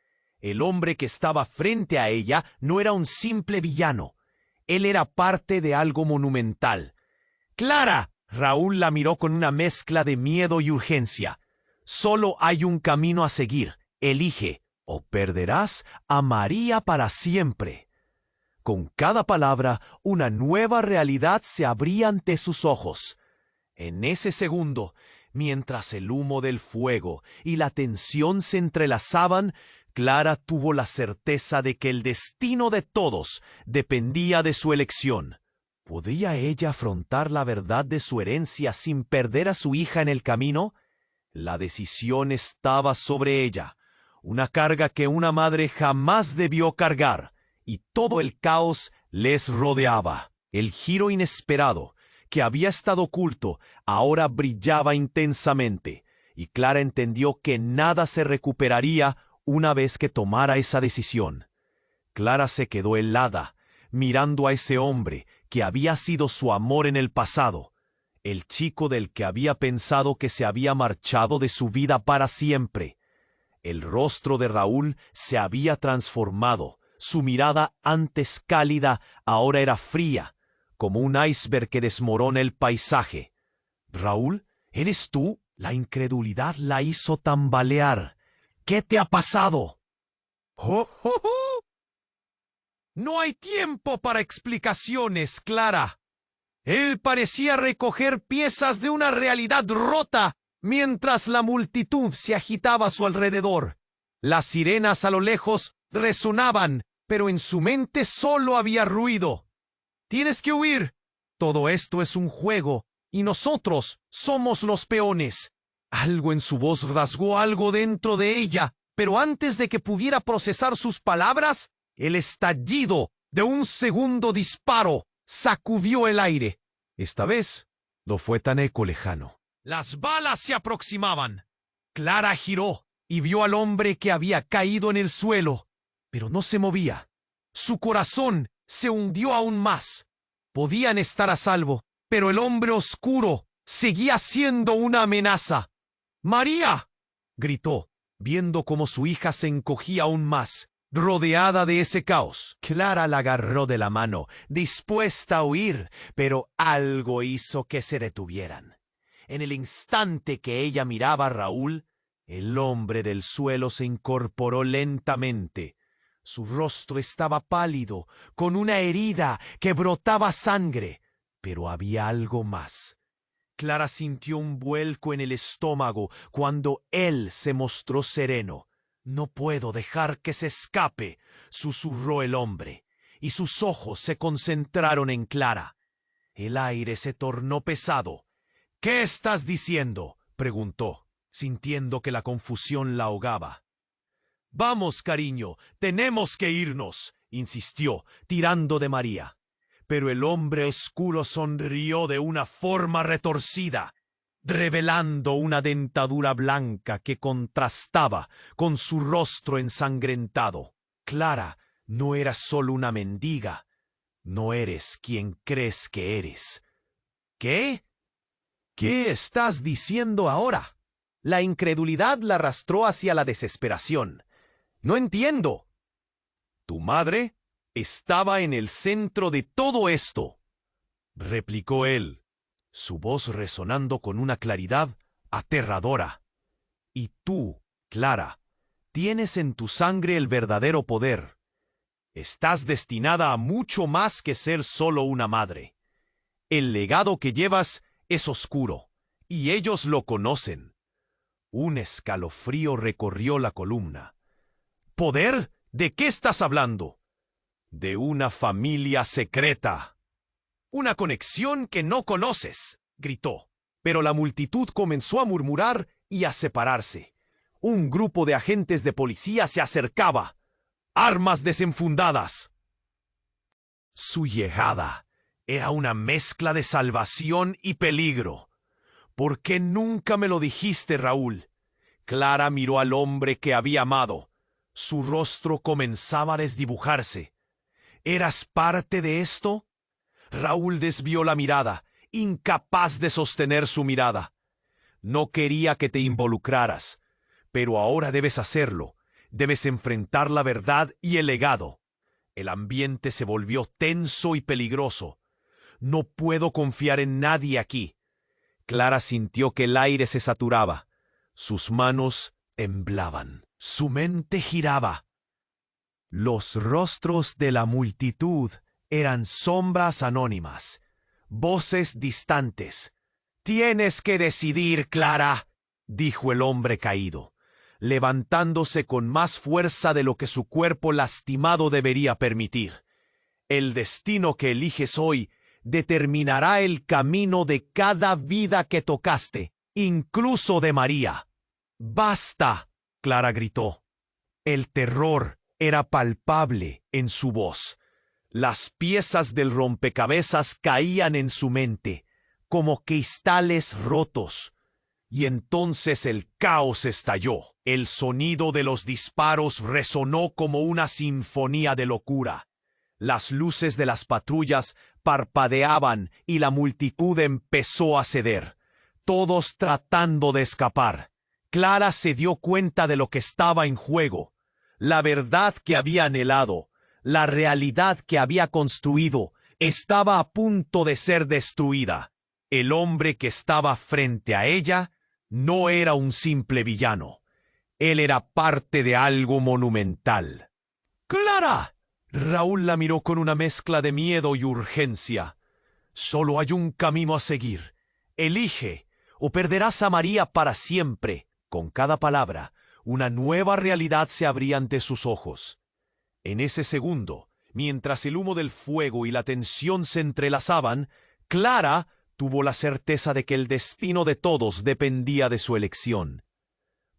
El hombre que estaba frente a ella no era un simple villano. Él era parte de algo monumental. «¡Clara!». Raúl la miró con una mezcla de miedo y urgencia. «Solo hay un camino a seguir. Elige, o perderás a María para siempre». Con cada palabra, una nueva realidad se abría ante sus ojos. En ese segundo, mientras el humo del fuego y la tensión se entrelazaban, Clara tuvo la certeza de que el destino de todos dependía de su elección. ¿Podía ella afrontar la verdad de su herencia sin perder a su hija en el camino? La decisión estaba sobre ella, una carga que una madre jamás debió cargar, y todo el caos les rodeaba. El giro inesperado, que había estado oculto, ahora brillaba intensamente, y Clara entendió que nada se recuperaría una vez que tomara esa decisión. Clara se quedó helada, mirando a ese hombre que había sido su amor en el pasado, el chico del que había pensado que se había marchado de su vida para siempre. El rostro de Raúl se había transformado, su mirada antes cálida ahora era fría, como un iceberg que desmorona el paisaje. «Raúl, ¿eres tú?» La incredulidad la hizo tambalear. «¿Qué te ha pasado?» «¡Oh, oh, oh! No hay tiempo para explicaciones, Clara». Él parecía recoger piezas de una realidad rota mientras la multitud se agitaba a su alrededor. Las sirenas a lo lejos resonaban, pero en su mente solo había ruido. «Tienes que huir. Todo esto es un juego, y nosotros somos los peones». Algo en su voz rasgó algo dentro de ella, pero antes de que pudiera procesar sus palabras, el estallido de un segundo disparo sacudió el aire. Esta vez no fue tan eco lejano. Las balas se aproximaban. Clara giró y vio al hombre que había caído en el suelo, pero no se movía. Su corazón se hundió aún más. Podían estar a salvo, pero el hombre oscuro seguía siendo una amenaza. «¡María!», gritó, viendo cómo su hija se encogía aún más, rodeada de ese caos. Clara la agarró de la mano, dispuesta a huir, pero algo hizo que se detuvieran. En el instante que ella miraba a Raúl, el hombre del suelo se incorporó lentamente. Su rostro estaba pálido, con una herida que brotaba sangre, pero había algo más. Clara sintió un vuelco en el estómago cuando él se mostró sereno. «No puedo dejar que se escape», susurró el hombre, y sus ojos se concentraron en Clara. El aire se tornó pesado. «¿Qué estás diciendo?», preguntó, sintiendo que la confusión la ahogaba. «Vamos, cariño, tenemos que irnos», insistió, tirando de María. Pero el hombre oscuro sonrió de una forma retorcida, revelando una dentadura blanca que contrastaba con su rostro ensangrentado. «Clara, no eras solo una mendiga. No eres quien crees que eres». «¿Qué? ¿Qué estás diciendo ahora?». La incredulidad la arrastró hacia la desesperación. «No entiendo». «Tu madre estaba en el centro de todo esto», replicó él, su voz resonando con una claridad aterradora. «Y tú, Clara, tienes en tu sangre el verdadero poder. Estás destinada a mucho más que ser solo una madre. El legado que llevas es oscuro, y ellos lo conocen». Un escalofrío recorrió la columna. «¿Poder? ¿De qué estás hablando?». «De una familia secreta». «Una conexión que no conoces», gritó. Pero la multitud comenzó a murmurar y a separarse. Un grupo de agentes de policía se acercaba, armas desenfundadas. Su llegada era una mezcla de salvación y peligro. «¿Por qué nunca me lo dijiste, Raúl?». Clara miró al hombre que había amado. Su rostro comenzaba a desdibujarse. «¿Eras parte de esto?». Raúl desvió la mirada, incapaz de sostener su mirada. «No quería que te involucraras, pero ahora debes hacerlo. Debes enfrentar la verdad y el legado». El ambiente se volvió tenso y peligroso. «No puedo confiar en nadie aquí». Clara sintió que el aire se saturaba. Sus manos temblaban. Su mente giraba. Los rostros de la multitud eran sombras anónimas, voces distantes. «Tienes que decidir, Clara», dijo el hombre caído, levantándose con más fuerza de lo que su cuerpo lastimado debería permitir. «El destino que eliges hoy determinará el camino de cada vida que tocaste, incluso de María». «¡Basta!», Clara gritó. El terror era palpable en su voz. Las piezas del rompecabezas caían en su mente, como cristales rotos. Y entonces el caos estalló. El sonido de los disparos resonó como una sinfonía de locura. Las luces de las patrullas parpadeaban y la multitud empezó a ceder, todos tratando de escapar. Clara se dio cuenta de lo que estaba en juego, la verdad que había anhelado, la realidad que había construido, estaba a punto de ser destruida. El hombre que estaba frente a ella no era un simple villano. Él era parte de algo monumental. ¡Clara! Raúl la miró con una mezcla de miedo y urgencia. Solo hay un camino a seguir. Elige, o perderás a María para siempre. Con cada palabra, una nueva realidad se abría ante sus ojos. En ese segundo, mientras el humo del fuego y la tensión se entrelazaban, Clara tuvo la certeza de que el destino de todos dependía de su elección.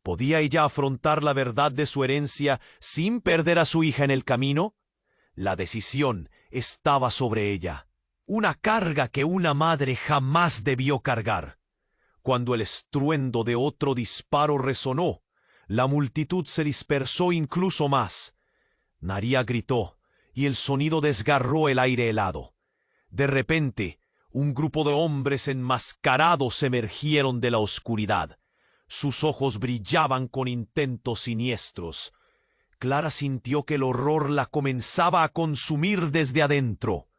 ¿Podía ella afrontar la verdad de su herencia sin perder a su hija en el camino? La decisión estaba sobre ella, una carga que una madre jamás debió cargar. Cuando el estruendo de otro disparo resonó, la multitud se dispersó incluso más. María gritó, y el sonido desgarró el aire helado. De repente, un grupo de hombres enmascarados emergieron de la oscuridad. Sus ojos brillaban con intentos siniestros. Clara sintió que el horror la comenzaba a consumir desde adentro.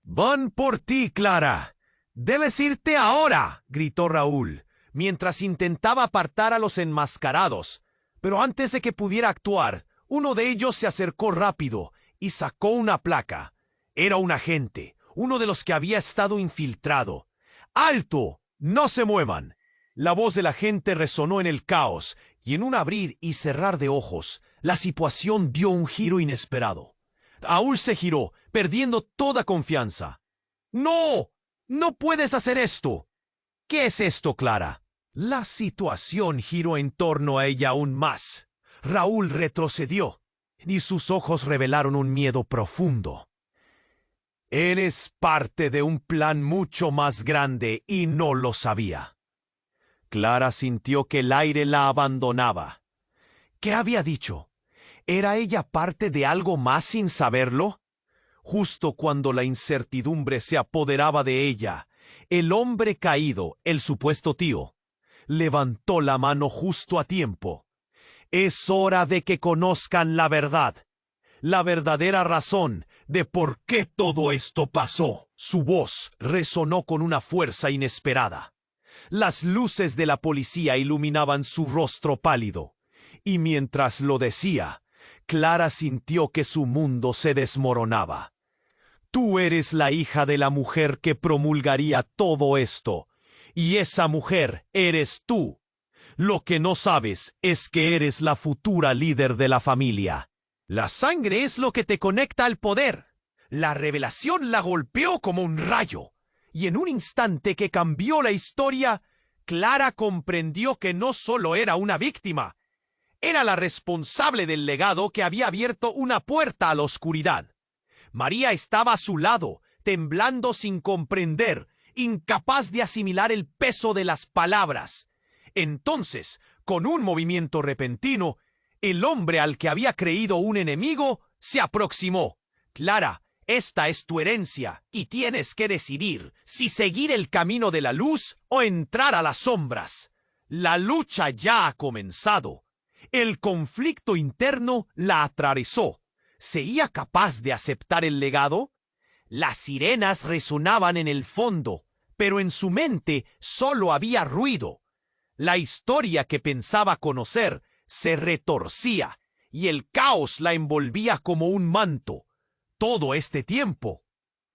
«Van por ti, Clara. Debes irte ahora», gritó Raúl, mientras intentaba apartar a los enmascarados. Pero antes de que pudiera actuar, uno de ellos se acercó rápido y sacó una placa. Era un agente, uno de los que había estado infiltrado. «¡Alto! ¡No se muevan!». La voz del agente resonó en el caos, y en un abrir y cerrar de ojos, la situación dio un giro inesperado. Raúl se giró, perdiendo toda confianza. «¡No! ¡No puedes hacer esto!». «¿Qué es esto, Clara?». La situación giró en torno a ella aún más. Raúl retrocedió, y sus ojos revelaron un miedo profundo. «Eres parte de un plan mucho más grande y no lo sabía». Clara sintió que el aire la abandonaba. ¿Qué había dicho? ¿Era ella parte de algo más sin saberlo? Justo cuando la incertidumbre se apoderaba de ella, el hombre caído, el supuesto tío, levantó la mano justo a tiempo. «Es hora de que conozcan la verdad, la verdadera razón de por qué todo esto pasó». Su voz resonó con una fuerza inesperada. Las luces de la policía iluminaban su rostro pálido, y mientras lo decía, Clara sintió que su mundo se desmoronaba. «Tú eres la hija de la mujer que promulgaría todo esto, y esa mujer eres tú. Lo que no sabes es que eres la futura líder de la familia. La sangre es lo que te conecta al poder». La revelación la golpeó como un rayo, y en un instante que cambió la historia, Clara comprendió que no solo era una víctima, era la responsable del legado que había abierto una puerta a la oscuridad. María estaba a su lado, temblando sin comprender, incapaz de asimilar el peso de las palabras. Entonces, con un movimiento repentino, el hombre al que había creído un enemigo se aproximó. «Clara, esta es tu herencia y tienes que decidir si seguir el camino de la luz o entrar a las sombras. La lucha ya ha comenzado». El conflicto interno la atravesó. ¿Sería capaz de aceptar el legado? Las sirenas resonaban en el fondo, pero en su mente solo había ruido. La historia que pensaba conocer se retorcía, y el caos la envolvía como un manto. «Todo este tiempo»,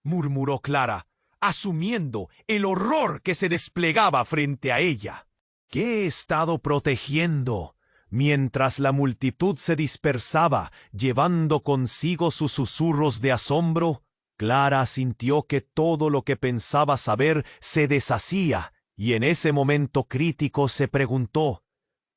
murmuró Clara, asumiendo el horror que se desplegaba frente a ella. «¿Qué he estado protegiendo?» Mientras la multitud se dispersaba, llevando consigo sus susurros de asombro, Clara sintió que todo lo que pensaba saber se deshacía, y en ese momento crítico se preguntó,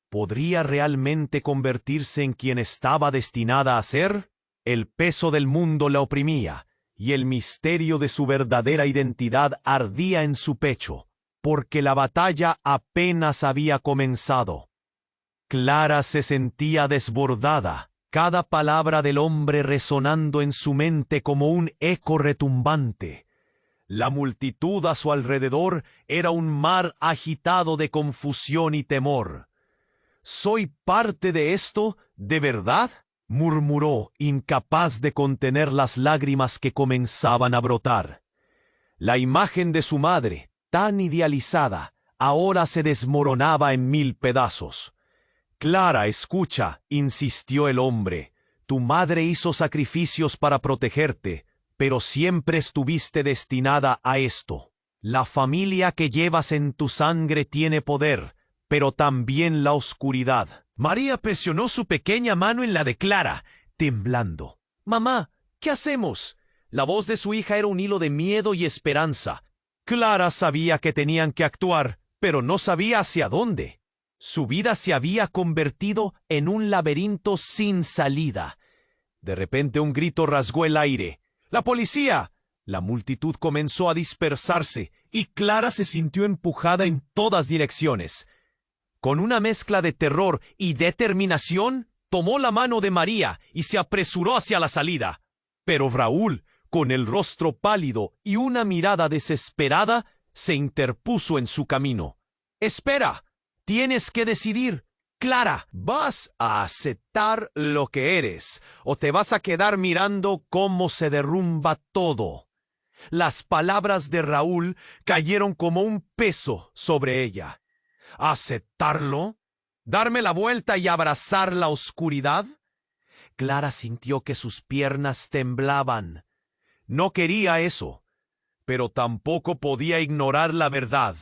¿podría realmente convertirse en quien estaba destinada a ser? El peso del mundo la oprimía, y el misterio de su verdadera identidad ardía en su pecho, porque la batalla apenas había comenzado. Clara se sentía desbordada, cada palabra del hombre resonando en su mente como un eco retumbante. La multitud a su alrededor era un mar agitado de confusión y temor. «¿Soy parte de esto, de verdad?», murmuró, incapaz de contener las lágrimas que comenzaban a brotar. La imagen de su madre, tan idealizada, ahora se desmoronaba en 1000 pedazos. «Clara, escucha», insistió el hombre. «Tu madre hizo sacrificios para protegerte, pero siempre estuviste destinada a esto. La familia que llevas en tu sangre tiene poder, pero también la oscuridad». María presionó su pequeña mano en la de Clara, temblando. «Mamá, ¿qué hacemos?». La voz de su hija era un hilo de miedo y esperanza. Clara sabía que tenían que actuar, pero no sabía hacia dónde. Su vida se había convertido en un laberinto sin salida. De repente un grito rasgó el aire. ¡La policía! La multitud comenzó a dispersarse y Clara se sintió empujada en todas direcciones. Con una mezcla de terror y determinación, tomó la mano de María y se apresuró hacia la salida. Pero Raúl, con el rostro pálido y una mirada desesperada, se interpuso en su camino. «¡Espera! Tienes que decidir. Clara, ¿vas a aceptar lo que eres o te vas a quedar mirando cómo se derrumba todo?». Las palabras de Raúl cayeron como un peso sobre ella. ¿Aceptarlo? ¿Darme la vuelta y abrazar la oscuridad? Clara sintió que sus piernas temblaban. No quería eso, pero tampoco podía ignorar la verdad.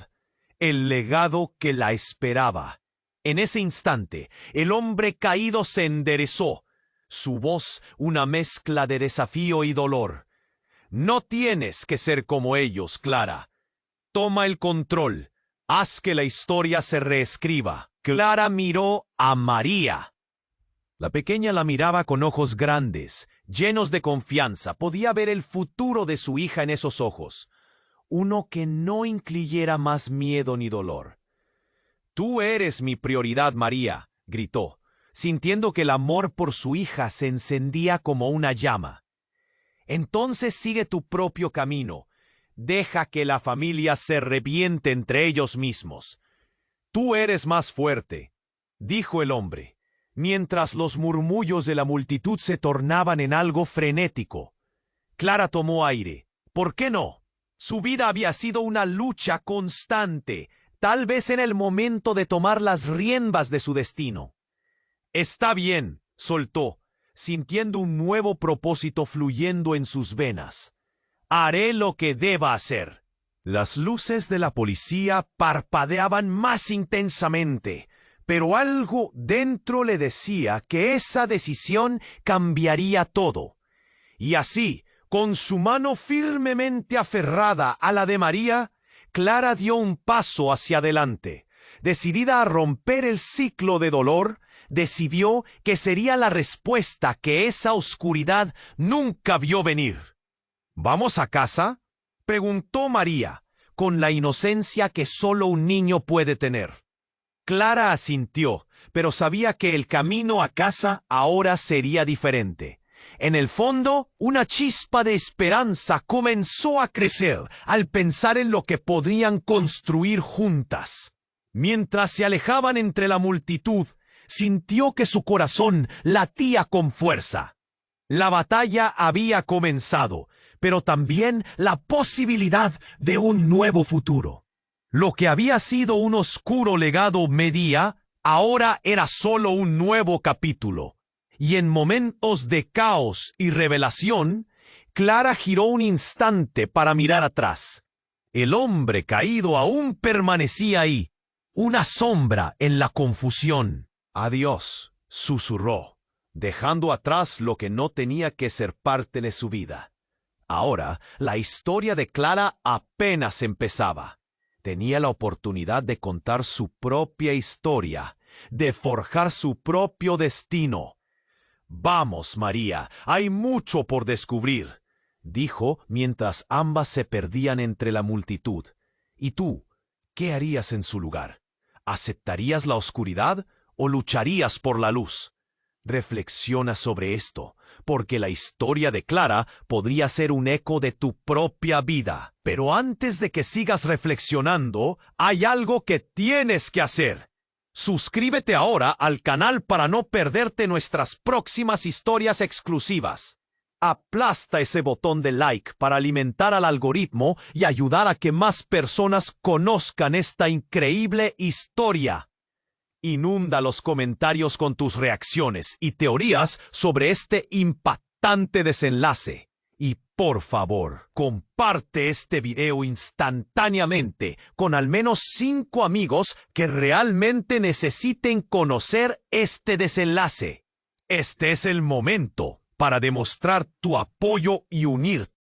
El legado que la esperaba. En ese instante, el hombre caído se enderezó, su voz una mezcla de desafío y dolor. «No tienes que ser como ellos, Clara. Toma el control. Haz que la historia se reescriba». Clara miró a María. La pequeña la miraba con ojos grandes, llenos de confianza. Podía ver el futuro de su hija en esos ojos. Uno que no incluyera más miedo ni dolor. «Tú eres mi prioridad, María», gritó, sintiendo que el amor por su hija se encendía como una llama. «Entonces sigue tu propio camino. Deja que la familia se reviente entre ellos mismos. Tú eres más fuerte», dijo el hombre, mientras los murmullos de la multitud se tornaban en algo frenético. Clara tomó aire. ¿Por qué no? Su vida había sido una lucha constante, tal vez en el momento de tomar las riendas de su destino. «Está bien», soltó, sintiendo un nuevo propósito fluyendo en sus venas. «Haré lo que deba hacer». Las luces de la policía parpadeaban más intensamente, pero algo dentro le decía que esa decisión cambiaría todo. Y así, con su mano firmemente aferrada a la de María, Clara dio un paso hacia adelante. Decidida a romper el ciclo de dolor, decidió que sería la respuesta que esa oscuridad nunca vio venir. «¿Vamos a casa?», preguntó María, con la inocencia que solo un niño puede tener. Clara asintió, pero sabía que el camino a casa ahora sería diferente. En el fondo, una chispa de esperanza comenzó a crecer al pensar en lo que podrían construir juntas. Mientras se alejaban entre la multitud, sintió que su corazón latía con fuerza. La batalla había comenzado, pero también la posibilidad de un nuevo futuro. Lo que había sido un oscuro legado Medía, ahora era solo un nuevo capítulo. Y en momentos de caos y revelación, Clara giró un instante para mirar atrás. El hombre caído aún permanecía ahí, una sombra en la confusión. «Adiós», susurró, dejando atrás lo que no tenía que ser parte de su vida. Ahora, la historia de Clara apenas empezaba. Tenía la oportunidad de contar su propia historia, de forjar su propio destino. «Vamos, María, hay mucho por descubrir», dijo mientras ambas se perdían entre la multitud. «¿Y tú, qué harías en su lugar? ¿Aceptarías la oscuridad o lucharías por la luz? Reflexiona sobre esto, porque la historia de Clara podría ser un eco de tu propia vida. Pero antes de que sigas reflexionando, hay algo que tienes que hacer. Suscríbete ahora al canal para no perderte nuestras próximas historias exclusivas. Aplasta ese botón de like para alimentar al algoritmo y ayudar a que más personas conozcan esta increíble historia. Inunda los comentarios con tus reacciones y teorías sobre este impactante desenlace. Y por favor, comparte este video instantáneamente con al menos 5 amigos que realmente necesiten conocer este desenlace. Este es el momento para demostrar tu apoyo y unirte.